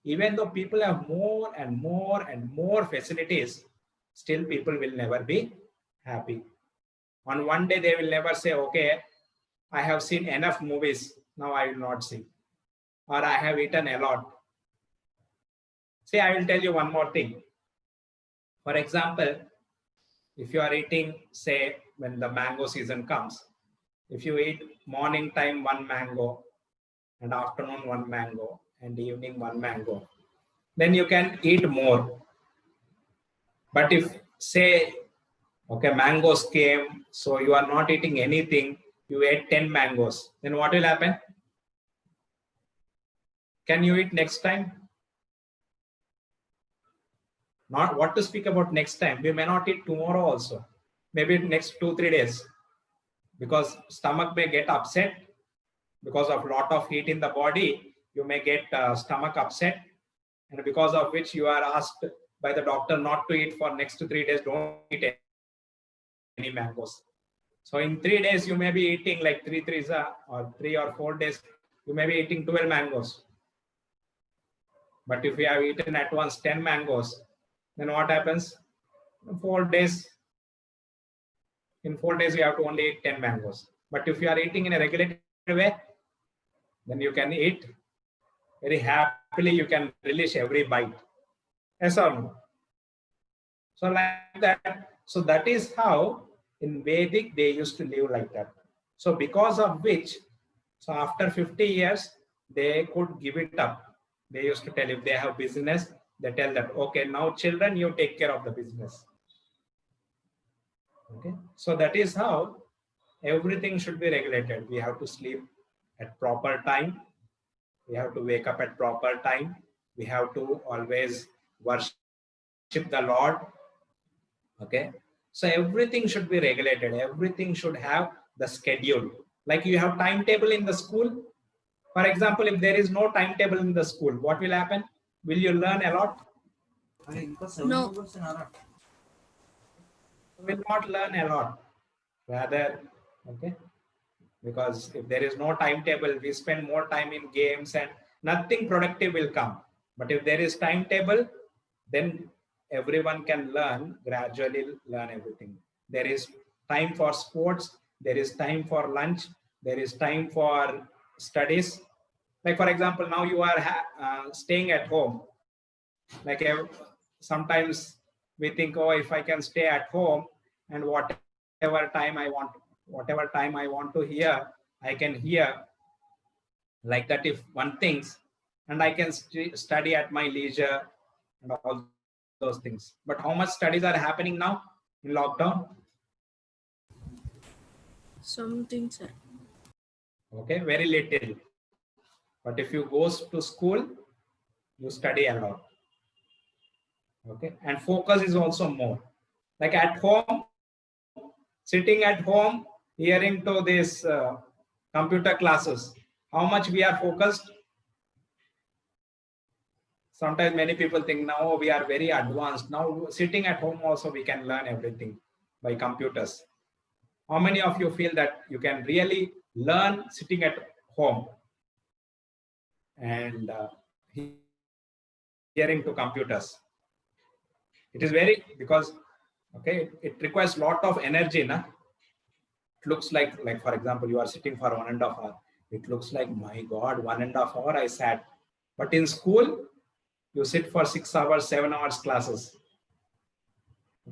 even though people have more and more and more facilities, still people will never be happy. On one day, they will never say, okay, I have seen enough movies, now I will not see. Or I have eaten a lot. See, I will tell you one more thing. For example, if you are eating, say, when the mango season comes, if you eat morning time 1 mango, and afternoon 1 mango, and evening 1 mango, then you can eat more. But if, say, okay, mangoes came, so you are not eating anything, you ate 10 mangoes, then what will happen? Can you eat next time? Not what to speak about next time. We may not eat tomorrow also. Maybe next 2-3 days. Because stomach may get upset. Because of lot of heat in the body, you may get stomach upset. And because of which you are asked by the doctor not to eat for next 3 days, don't eat any mangoes. So in 3 days, you may be eating like 3 or 3 or 4 days, you may be eating 12 mangoes. But if you have eaten at once 10 mangoes, then what happens? In 4 days, you have to only eat 10 mangoes. But if you are eating in a regulated way, then you can eat very happily, you can relish every bite. Yes or no? So like that. So that is how in Vedic they used to live like that. So because of which, so after 50 years, they could give it up. They used to tell if they have business, they tell that, okay, now children, you take care of the business. Okay. So that is how everything should be regulated. We have to sleep at proper time. We have to wake up at proper time. We have to always worship the Lord. Okay. So everything should be regulated. Everything should have the schedule. Like you have timetable in the school. For example, if there is no timetable in the school, what will happen? Will you learn a lot? No. You will not learn a lot. Rather, okay. Because if there is no timetable, we spend more time in games and nothing productive will come. But if there is timetable, then everyone can gradually learn everything. There is time for sports, there is time for lunch, there is time for studies. Like for example, now you are staying at home. Like sometimes we think, oh, if I can stay at home and whatever time I want to hear, I can hear. Like that, if one thinks, and I can study at my leisure and all those things. But how much studies are happening now in lockdown? Some things are. Okay, very little. But if you go to school, you study a lot. Okay, and focus is also more. Like at home, sitting at home, hearing to this computer classes, how much we are focused? Sometimes many people think now we are very advanced. Now sitting at home also we can learn everything by computers. How many of you feel that you can really learn sitting at home and hearing to computers? It is very, because okay, it requires lot of energy. Na? It looks like for example, you are sitting for 1.5 hours. It looks like, my God, 1.5 hours I sat. But in school, you sit for 6 hours, 7 hours classes.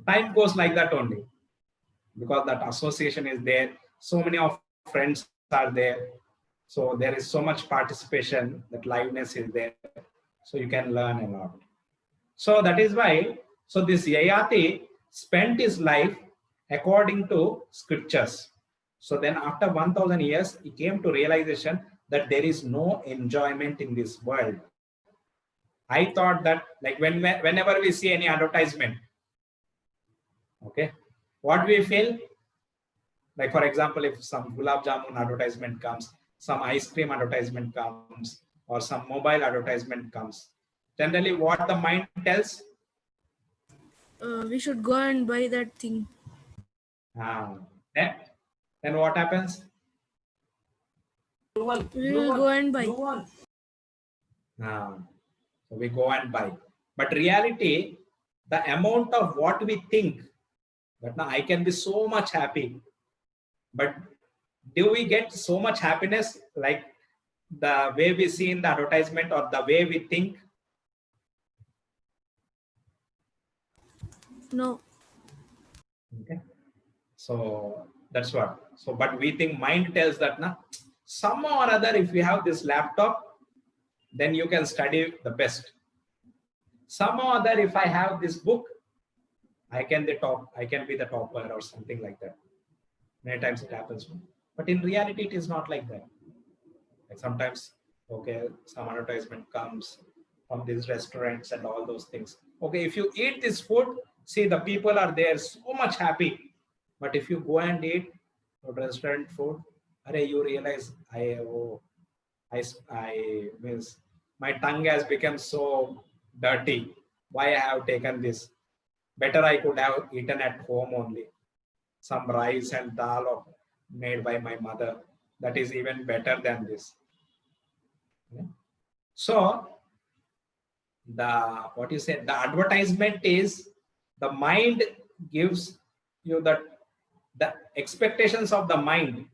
Time goes like that only. because that association is there. So many of friends are there. So there is so much participation, that liveness is there. So you can learn a lot. So that is why, so this Yayati spent his life according to scriptures. So then after 1000 years, he came to realization that there is no enjoyment in this world. I thought that, like, whenever we see any advertisement, okay, what we feel, like for example, if some gulab jamun advertisement comes, some ice cream advertisement comes, or some mobile advertisement comes, generally what the mind tells, We should go and buy that thing. then, then what happens? We will go and buy. So we go and buy. But reality, the amount of what we think, that now I can be so much happy, but do we get so much happiness like the way we see in the advertisement or the way we think? No. Okay. So that's what. So, but we think mind tells that now, somehow or other, if you have this laptop, then you can study the best. Somehow or other, if I have this book, I can be the topper or something like that. Many times it happens. But in reality, it is not like that. Like sometimes, okay, some advertisement comes from these restaurants and all those things. Okay, if you eat this food, see the people are there so much happy. But if you go and eat restaurant food, you realize means my tongue has become so dirty. Why I have taken this? Better I could have eaten at home only. Some rice and dal made by my mother. That is even better than this. Yeah. So the advertisement is, the mind gives you that the expectations of the mind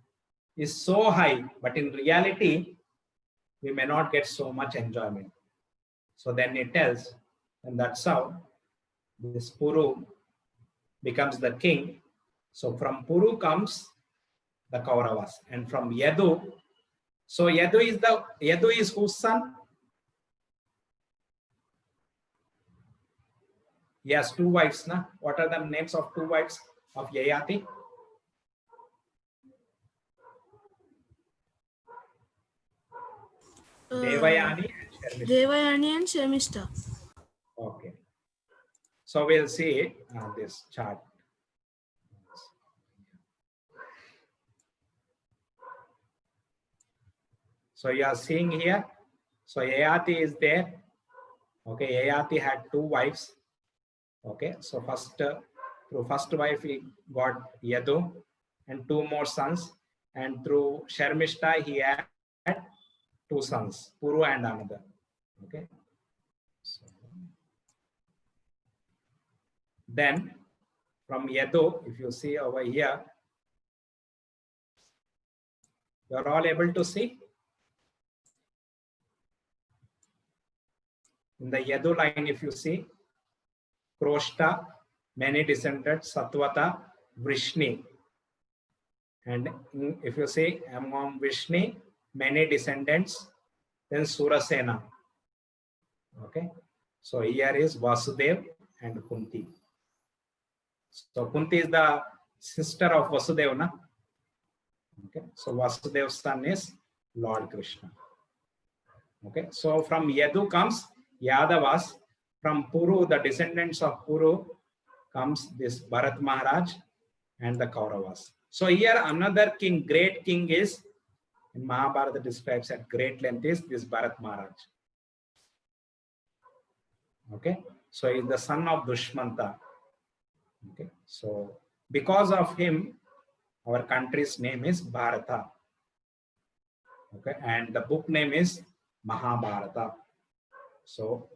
is so high, but in reality, we may not get so much enjoyment. So then it tells, and that's how this Puru becomes the king. So from Puru comes the Kauravas, and from Yadu. So Yadu is whose son? He has two wives. Na? What are the names of two wives of Yayati? Devayani and Sharmishta. Devayani and Sharmishta. Okay. So we'll see this chart. So you are seeing here. So Yayati is there. Okay, Yayati had two wives. Okay, so through first wife he got Yadu and two more sons, and through Sharmishta he had two sons, Puru and another. Okay. So, then from Yadu, if you see over here, you are all able to see in the Yadu line. If you see Kroshta, many descendants, Satvata, Vrishni. And if you say among Vrishni, many descendants, then Surasena. Okay. So here is Vasudev and Kunti. So Kunti is the sister of Vasudeva. Na? Okay. So Vasudev's son is Lord Krishna. Okay. So from Yadu comes Yadavas. From Puru, the descendants of Puru, comes this Bharat Maharaj and the Kauravas. So here another king, great king is, in Mahabharata describes at great length, is this Bharat Maharaj. Okay. So he is the son of Dushmanta. Okay. So because of him, our country's name is Bharata. Okay. And the book name is Mahabharata. So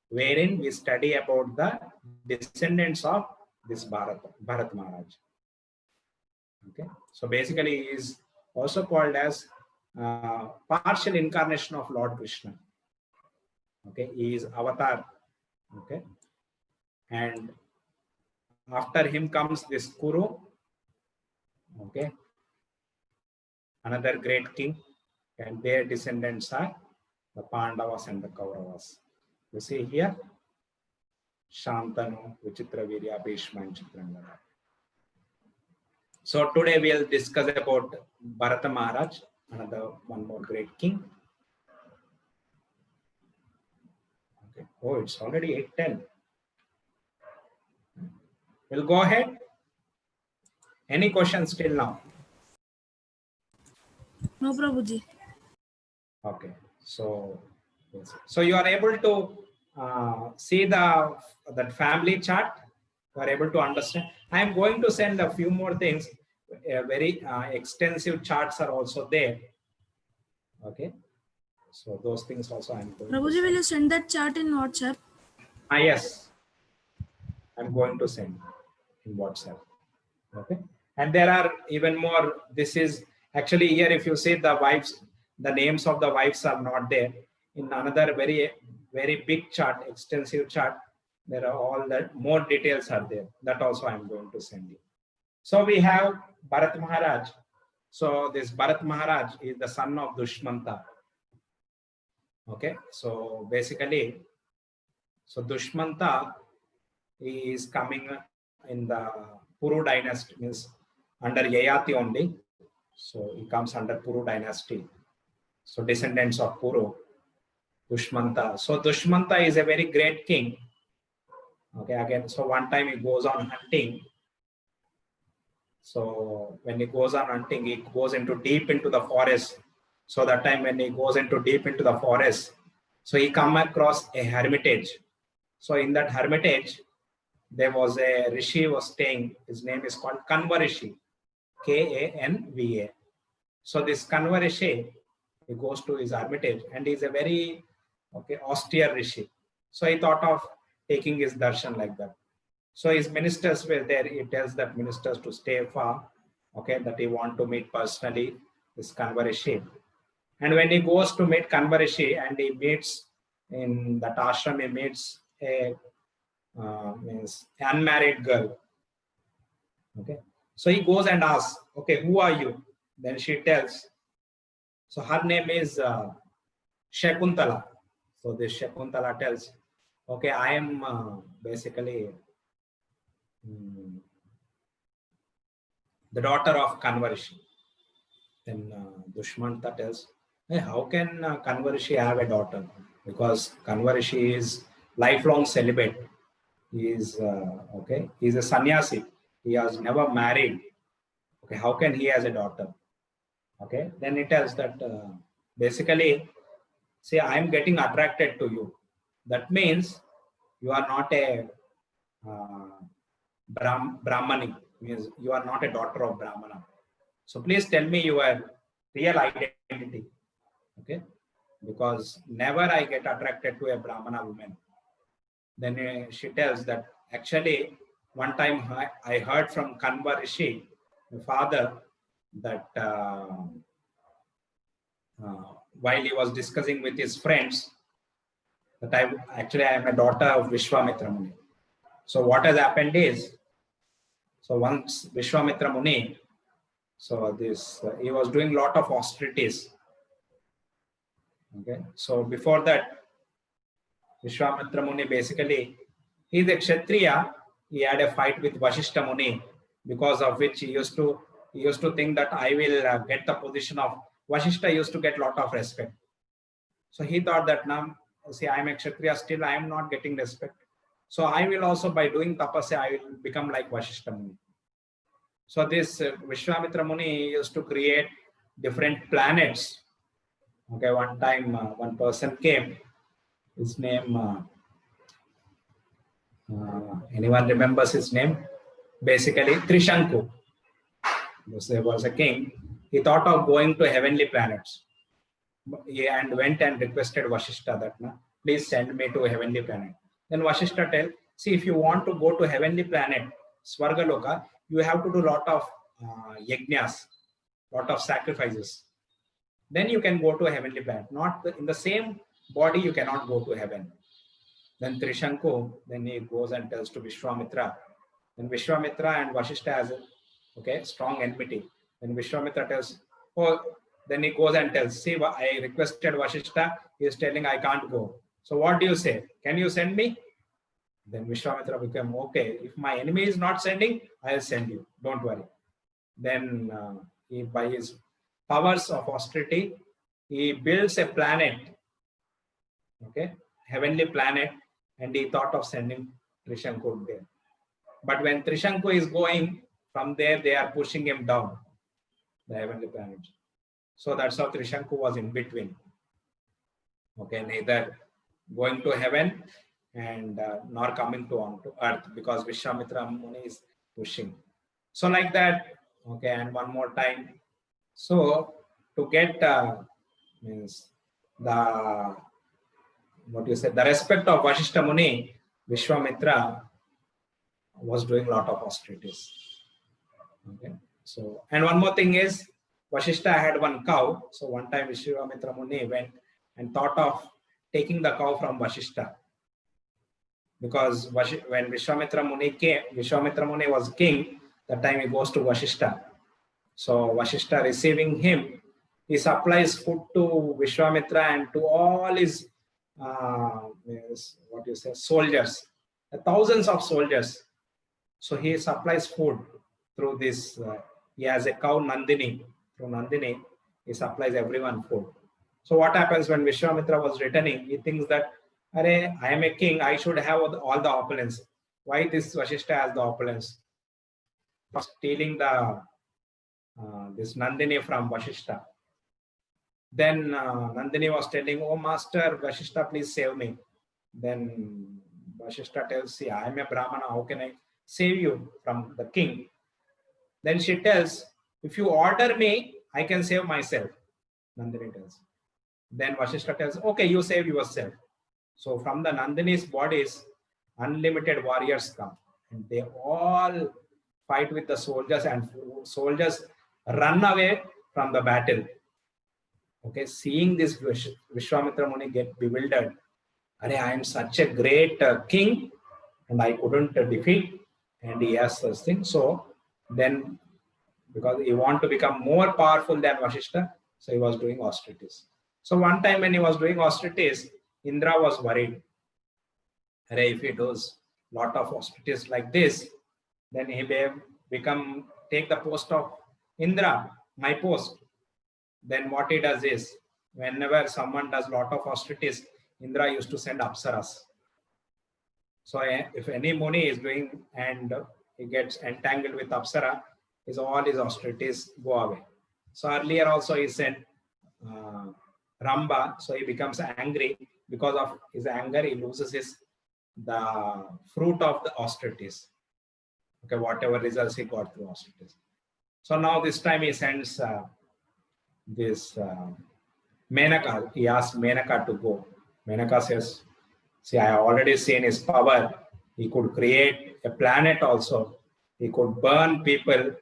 wherein we study about the descendants of this Bharat Maharaj. Okay, so basically he is also called as partial incarnation of Lord Krishna. Okay, he is avatar. Okay, and after him comes this Kuru, Okay. Another great king, and their descendants are the Pandavas and the Kauravas. You see here, Shantanu, Vichitravirya, Bhishma, and Chitrangada. So today we'll discuss about Bharata Maharaj, another one more great king. Okay. Oh, it's already 8:10. We'll go ahead. Any questions till now? No, Prabhuji. Okay. So you are able to see that family chart. You are able to understand. I am going to send a few more things. Very extensive charts are also there. Okay. So those things also I am going. Prabhuji, will you send that chart in WhatsApp? Yes. I'm going to send in WhatsApp. Okay. And there are even more. This is actually here. If you see the wives, the names of the wives are not there. In another very big chart, extensive chart, there are all that more details are there. That also I'm going to send you. So we have Bharat Maharaj. So this Bharat Maharaj is the son of Dushmanta. Okay. So basically, so Dushmanta is coming in the Puru dynasty, means under Yayati only. So he comes under Puru dynasty. So descendants of Puru, Dushmanta. So Dushmanta is a very great king. Okay, again, so one time he goes on hunting. So when he goes on hunting, he goes deep into the forest. So that time when he goes deep into the forest, so he come across a hermitage. So in that hermitage, there was a rishi was staying. His name is called Kanva Rishi, Kanva. So this Kanva Rishi, he goes to his hermitage, and he's a very austere rishi. So he thought of taking his darshan like that. So his ministers were there. He tells that ministers to stay far. Okay, that he want to meet personally this Kanva Rishi. And when he goes to meet Kanva Rishi, and he meets in that ashram, he meets a means unmarried girl. Okay, so he goes and asks, okay, who are you? Then she tells. So her name is Shakuntala. So this Shakuntala tells, okay, I am basically the daughter of Kanva Rishi. Then Dushmanta tells, hey, how can Kanva Rishi have a daughter? Because Kanva Rishi is lifelong celibate. He is he's a sannyasi. He has never married. Okay, how can he has a daughter? Okay, then it tells that basically, say, I am getting attracted to you. That means you are not a Brahmani, means you are not a daughter of Brahmana. So please tell me your real identity. Okay, because never I get attracted to a Brahmana woman. Then she tells that actually one time I heard from Kanva Rishi, my father, that while he was discussing with his friends, that I am a daughter of Vishwamitra Muni. So what has happened is, so once Vishwamitra Muni, so this he was doing lot of austerities. Okay, so before that, Vishwamitra Muni basically, he is a Kshatriya. He had a fight with Vashishta Muni, because of which he used to think that I will get the position of Vashishta. Used to get lot of respect. So he thought that now, see, I am a Kshatriya, still I am not getting respect. So I will also, by doing tapasya, I will become like Vashishta Muni. So this Vishwamitra Muni used to create different planets. Okay, one time one person came. His name, anyone remembers his name? Basically, Trishanku. There was a king. He thought of going to heavenly planets. And went and requested Vashishta that, please send me to a heavenly planet. Then Vashishta tell, see, if you want to go to heavenly planet, Swargaloka, you have to do lot of yajnas, lot of sacrifices. Then you can go to a heavenly planet. Not in the same body, you cannot go to heaven. Then Trishanku, then he goes and tells to Vishwamitra. Then Vishwamitra and Vashishta Okay, strong enmity. When Vishwamitra tells, oh, then he goes and tells, see, I requested Vasishtha, he is telling I can't go. So what do you say? Can you send me? Then Vishwamitra became, okay, if my enemy is not sending, I'll send you. Don't worry. Then he, by his powers of austerity, he builds a planet, okay, heavenly planet, and he thought of sending Trishanku there. But when Trishanku is going, from there they are pushing him down, the heavenly planet. So that's how Trishanku was in between. Okay, neither going to heaven and nor coming to earth, because Vishwamitra Muni is pushing. So like that, okay, and one more time. So to get means the what you say, the respect of Vasishtha Muni, Vishwamitra was doing a lot of austerities. Okay, so and one more thing is, Vasishtha had one cow. So one time Vishwamitra Muni went and thought of taking the cow from Vasishtha, because when Vishwamitra Muni came, Vishwamitra Muni was king. That time he goes to Vasishtha. So Vasishtha receiving him, he supplies food to Vishwamitra and to all his what you say, soldiers, thousands of soldiers. So he supplies food through this. He has a cow Nandini. Through Nandini, he supplies everyone food. So what happens when Vishwamitra was returning? He thinks that, Arey, I am a king. I should have all the opulence. Why this Vasishtha has the opulence? Stealing the this Nandini from Vasishtha. Then Nandini was telling, oh master, Vasishtha, please save me. Then Vasishtha tells, see, I am a Brahmana, how can I save you from the king? Then she tells, if you order me, I can save myself. Nandini tells. Then Vasishtha tells, okay, you save yourself. So from the Nandini's bodies, unlimited warriors come. And they all fight with the soldiers, and soldiers run away from the battle. Okay, seeing this, Vishwamitra Muni get bewildered. Arey, I am such a great king and I couldn't defeat. And he has this thing. So then, because he wanted to become more powerful than Vasishtha, so he was doing austerities. So one time when he was doing austerities, Indra was worried. Arey, if he does lot of austerities like this, then he may take the post of Indra, my post. Then what he does is, whenever someone does lot of austerities, Indra used to send apsaras. So if any Muni is doing and he gets entangled with apsara, all his austerities go away. So earlier also he sent Ramba, so he becomes angry. Because of his anger, he loses the fruit of the austerities. Okay, whatever results he got through austerities. So now this time he sends this Menaka. He asks Menaka to go. Menaka says, see, I have already seen his power. He could create a planet also. He could burn people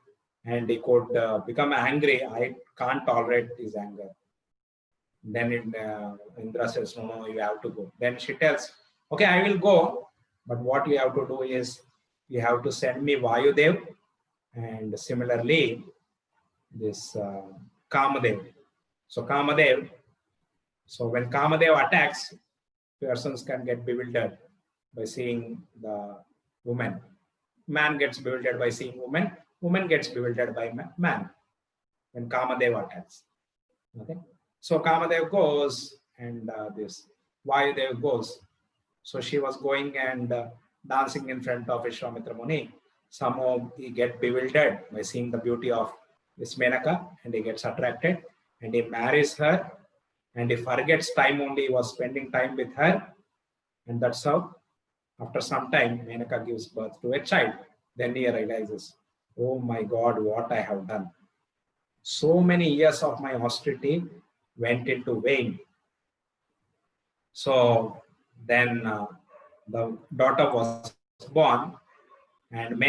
and he could become angry. I can't tolerate his anger. Then Indra says, no, you have to go. Then she tells, okay, I will go. But what you have to do is, you have to send me Vayudev, and similarly this Kamadev. So Kamadev, so when Kamadev attacks, persons can get bewildered by seeing the woman. Man gets bewildered by seeing woman. Woman gets bewildered by man when Kamadev attacks. Okay. So Kamadev goes and this Vayudev goes. So she was going and dancing in front of Vishwamitra Muni. Somehow he gets bewildered by seeing the beauty of this Menaka, and he gets attracted and he marries her, and he forgets time only. He was spending time with her, and that's how after some time Menaka gives birth to a child. Then he realizes, oh my God, what I have done. So many years of my austerity went into vain. So then the daughter was born, and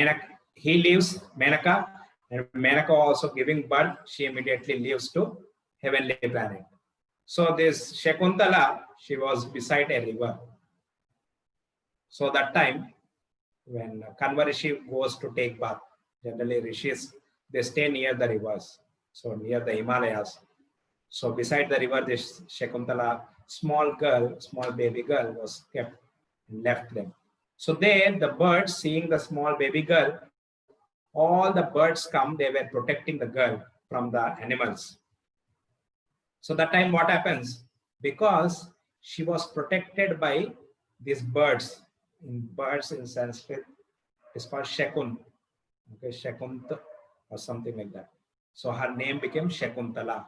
he leaves Menaka, and Menaka also giving birth, she immediately leaves to heavenly planet. So this Shakuntala, she was beside a river. So that time when Kanva Rishi goes to take bath, generally Rishis they stay near the rivers, so near the Himalayas. So beside the river, this Shakuntala, small girl, small baby girl was kept and left them. So there, the birds, seeing the small baby girl, all the birds come, they were protecting the girl from the animals. So that time what happens? Because she was protected by these birds. Birds in Sanskrit, it's called Shakun. Okay, Shakunt or something like that. So her name became Shakuntala.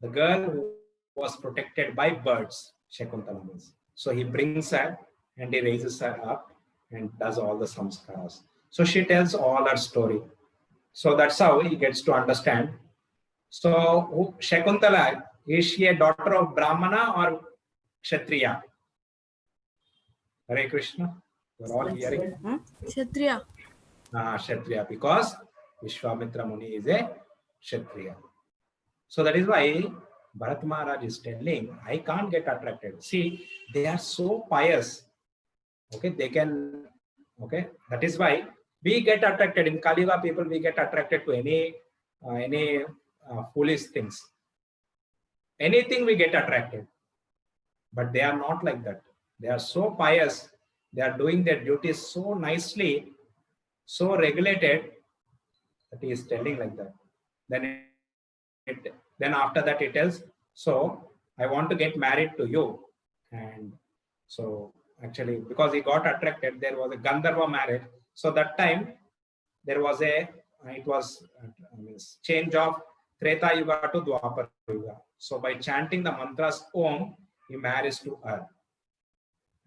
The girl who was protected by birds, Shakuntala means. So he brings her and he raises her up and does all the samskaras. So she tells all her story. So that's how he gets to understand. So Shakuntala, is she a daughter of Brahmana or Kshatriya? Hare Krishna. You're all hearing? Kshatriya. Kshatriya, because Vishwamitra Muni is a Kshatriya. So that is why Bharat Maharaj is telling, I can't get attracted. See, they are so pious. Okay, they can, okay, that is why we get attracted. In Kali Yuga people, we get attracted to any foolish things. Anything we get attracted. But they are not like that. They are so pious. They are doing their duties so nicely, so regulated, that he is telling like that. Then after that he tells, so I want to get married to you. And so actually, because he got attracted, there was a Gandharva marriage. So that time there was change of Treta Yuga to Dwapar Yuga. So by chanting the mantras Om, he marries to her.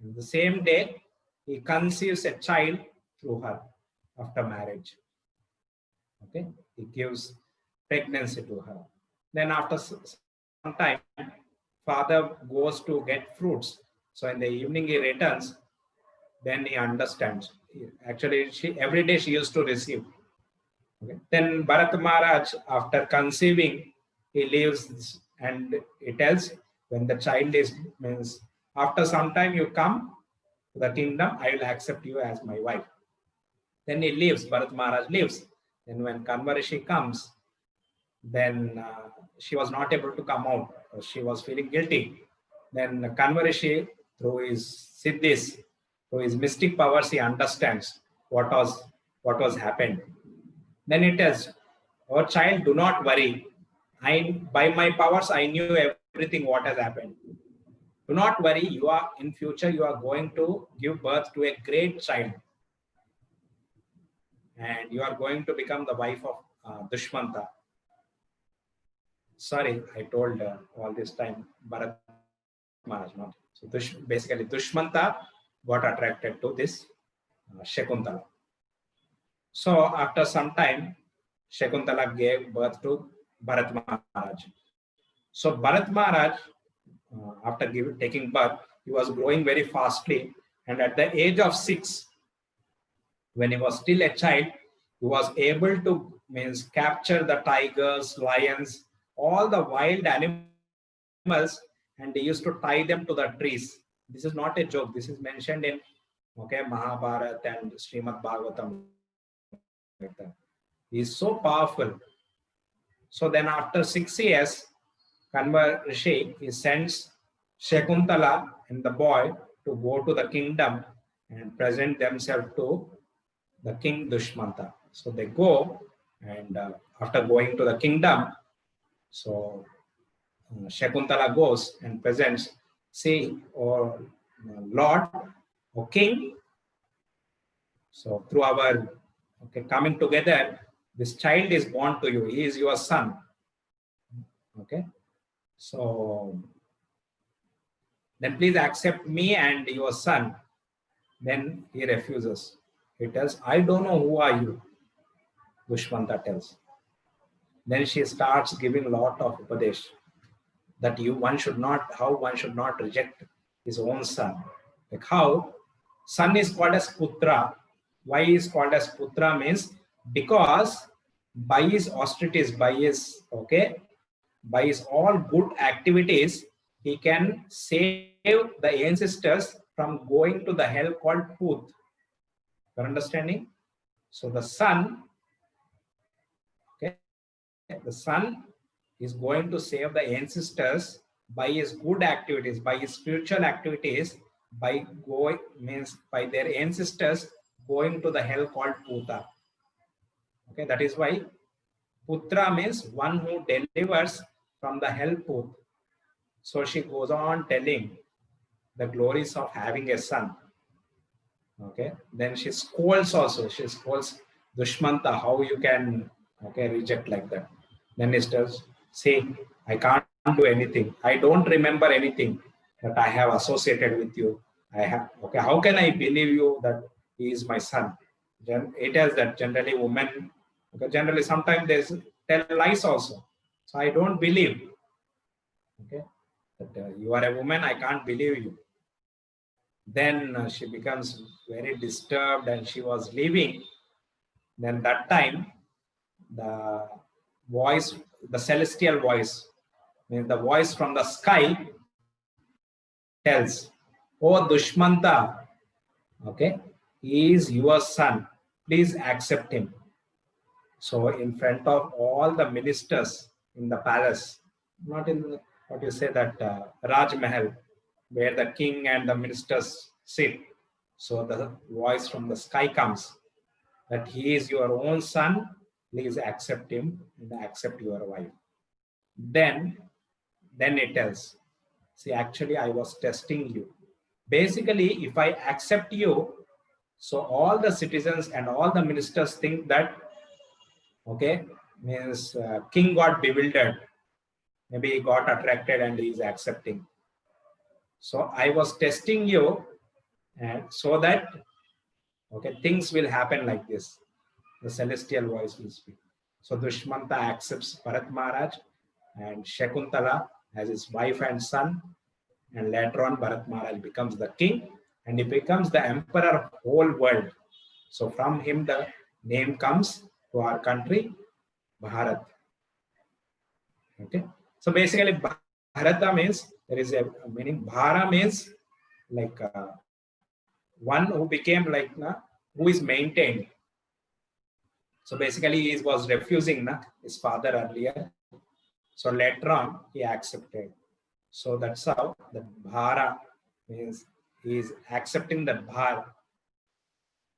And the same day, he conceives a child through her after marriage. Okay, he gives pregnancy to her. Then after some time, father goes to get fruits. So in the evening he returns. Then he understands. Actually, every day she used to receive. Okay. Then Bharat Maharaj, after conceiving, he leaves and he tells, when the child means after some time you come to the kingdom, I will accept you as my wife. Then he leaves. Bharat Maharaj leaves. Then when Kanva Rishi comes, then she was not able to come out. She was feeling guilty. Then Kanva Rishi, through his siddhis, through his mystic powers, he understands what was happened. Then it tells, "Oh child, do not worry. By my powers, I knew everything what has happened. Do not worry. In future, you are going to give birth to a great child, and you are going to become the wife of Dushmanta." Sorry, I told all this time Bharat Maharaj not. So basically, Dushmanta got attracted to this Shakuntala. So after some time, Shakuntala gave birth to Bharat Maharaj. So Bharat Maharaj, after taking birth, he was growing very fastly, and at the age of 6, when he was still a child, he was able to capture the tigers, lions, all the wild animals, and he used to tie them to the trees. This is not a joke. This is mentioned in Mahabharat and Srimad Bhagavatam. He is so powerful. So then after 6 years, Kanva Rishi, he sends Shakuntala and the boy to go to the kingdom and present themselves to the king Dushmanta. So they go, and after going to the kingdom, so Shakuntala goes and presents, "See, oh Lord, O king, so through our coming together, this child is born to you. He is your son." Okay, so then please accept me and your son. Then he refuses. He tells, "I don't know who are you," Dushmanta tells. Then she starts giving a lot of upadesh that one should not reject his own son. Like how son is called as putra. Why he is called as putra means because by his austerities, by his all good activities, he can save the ancestors from going to the hell called Put. For understanding? So the son, the son is going to save the ancestors by his good activities, by his spiritual activities, by going means by their ancestors going to the hell called Puta. Okay, that is why Putra means one who delivers from the hell Put. So she goes on telling the glories of having a son. Okay, then she scolds also. She scolds Dushmanta, how you can reject like that. Then he says, see, I can't do anything. I don't remember anything that I have associated with you. I have how can I believe you that he is my son? It is that generally women generally sometimes they tell lies also. So I don't believe. Okay, that you are a woman, I can't believe you. Then she becomes very disturbed and she was leaving. Then that time, the voice, the celestial voice, means the voice from the sky tells, oh Dushmanta, okay, he is your son, please accept him. So in front of all the ministers in the palace, not in the, what you say that Raj Mahal, where the king and the ministers sit. So the voice from the sky comes that he is your own son, please accept him and accept your wife. Then it tells, see, actually I was testing you. Basically, if I accept you, so all the citizens and all the ministers think that, okay, means king got bewildered. Maybe he got attracted and he is accepting. So I was testing you, and so that things will happen like this. The celestial voice will speak. So Dushmanta accepts Bharat Maharaj and Shakuntala as his wife and son, and later on Bharat Maharaj becomes the king and he becomes the emperor of the whole world. So from him the name comes to our country, Bharat. Okay. So basically Bharata means, there is a meaning, Bhara means like one who became like, who is maintained. So basically he was refusing his father earlier. So later on he accepted. So that's how the Bhara means he is accepting the Bhar,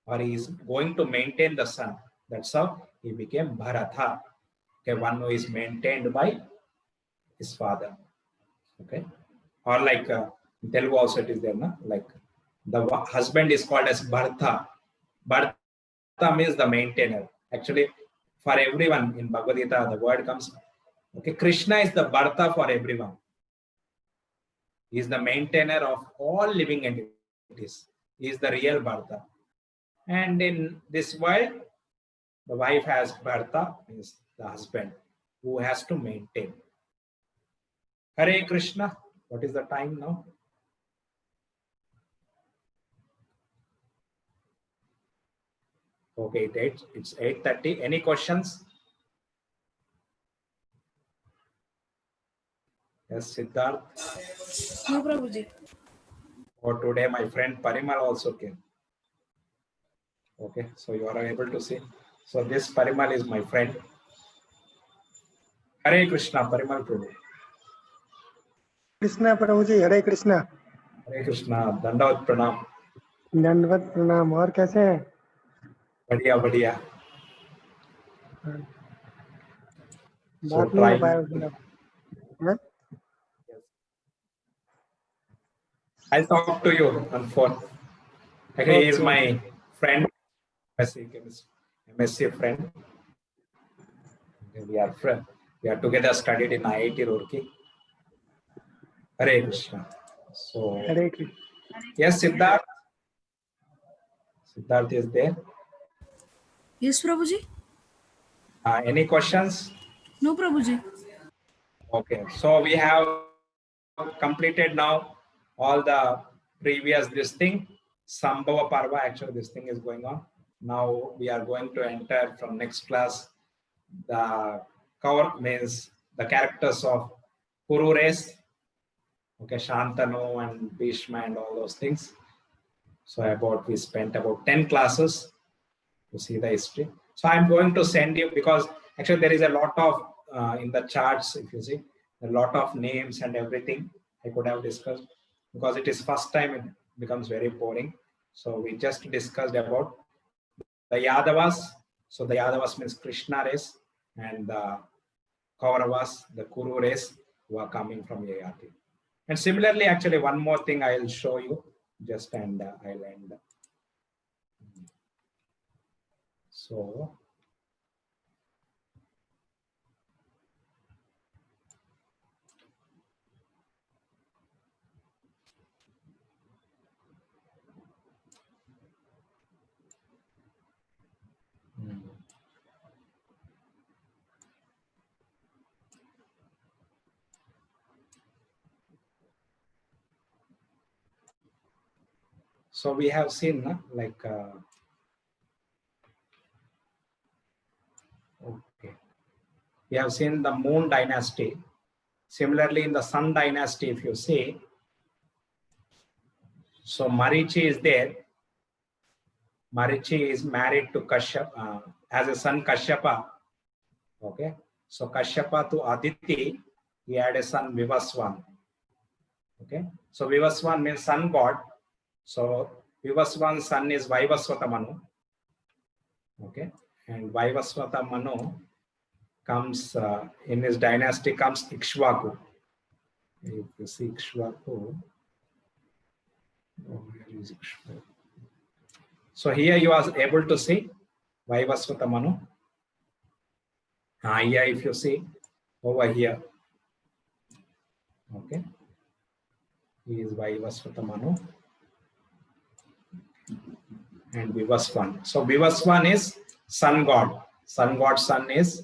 or he is going to maintain the son. That's how he became Bharata. Okay, one who is maintained by his father. Okay, or like in Telugu also it is there, like the husband is called as Bharta. Bharta means the maintainer. Actually, for everyone in Bhagavad Gita, the word comes, okay, Krishna is the Bharta for everyone. He is the maintainer of all living entities. He is the real Bharta. And in this world, the wife has Bharta, means the husband, who has to maintain. Hare Krishna. What is the time now? Okay, it's 8:30. Any questions? Yes, Siddharth. No, Prabhuji. Or today my friend Parimal also came. Okay, so you are able to see. So this Parimal is my friend. Hare Krishna, Parimal Prabhu. Krishna प्रभु जी, हरे कृष्णा। हरे कृष्णा, दंडवत प्रणाम। दंडवत प्रणाम। और कैसे हैं? बढ़िया बढ़िया। बात नहीं हो पाया उसमें। I'll talk to you on phone. Actually, he is my friend, MSc friend. We are together studied in IIT Roorkee. Hare Krishna. So, Hare Krishna. yes, Siddharth. Siddharth is there. Yes, Prabhuji. Any questions? No, Prabhuji. Okay, so we have completed now all the previous this thing. Sambhava Parva, actually this thing is going on. Now we are going to enter from next class the cover means the characters of Puru race. Okay, Shantanu and Bhishma and all those things. So we spent about 10 classes to see the history. So I'm going to send you, because actually there is a lot of in the charts, if you see, a lot of names and everything I could have discussed, because it is first time it becomes very boring. So we just discussed about the Yadavas. So the Yadavas means Krishna race, and the Kauravas, the Kuru race, who are coming from Yayati. And similarly, actually, one more thing I'll show you, just and I'll end. So, so we have seen like okay, we have seen the Moon dynasty. Similarly, in the Sun dynasty, if you see, so Marichi is there. Marichi is married to Kashyapa, has a son Kashyapa. Okay, so Kashyapa to Aditi, he had a son Vivaswan. Okay, so Vivaswan means sun god. So Vivaswan's son is Vaivasvata Manu. Okay, and Vaivasvata Manu comes in his dynasty comes Ikshvaku. If you see Ikshvaku, where is Ikshvaku? So here you are able to see Vaivasvata Manu. Here if you see over here, okay, he is Vaivasvata Manu and Vivaswan. So Vivaswan is sun god. Sun god's son is,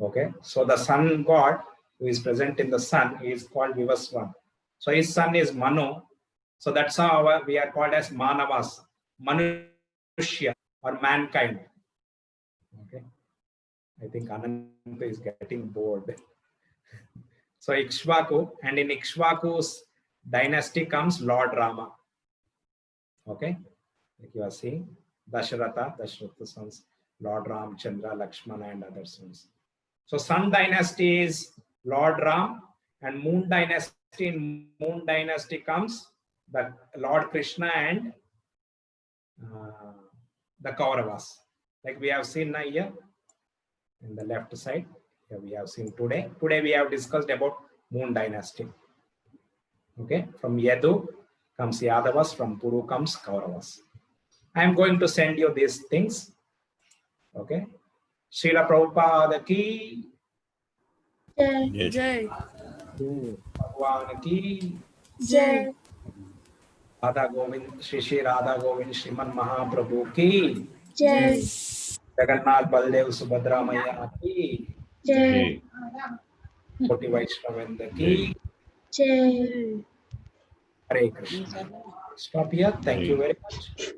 okay, so the sun god who is present in the sun is called Vivaswan. So his son is Manu. So that's how we are called as Manavas, Manushya or mankind. Okay, I think Ananta is getting bored. So Ikshvaku, and in Ikshvaku's dynasty comes Lord Rama. Okay, like you are seeing Dasharatha's sons, Lord Ram, Chandra, Lakshmana, and other sons. So Sun dynasty is Lord Ram, and Moon dynasty, in Moon dynasty comes the Lord Krishna and the Kauravas. Like we have seen now here in the left side, here we have seen today. Today we have discussed about Moon dynasty. Okay, from Yadu comes Yadavas, from Puru comes Kauravas. I am going to send you these things. Okay, Srila Prabhupada ki Jai. Jai. Bhagwan ki Jai. Radha Govind, Shri Radha Govind, Shriman Mahaprabhu ki Jai. Jagannath Baldev Subhadra Maya ki Jai. Koti Vaishnavinda ki Jai. Hare Krishna. Stop here. Thank you very much.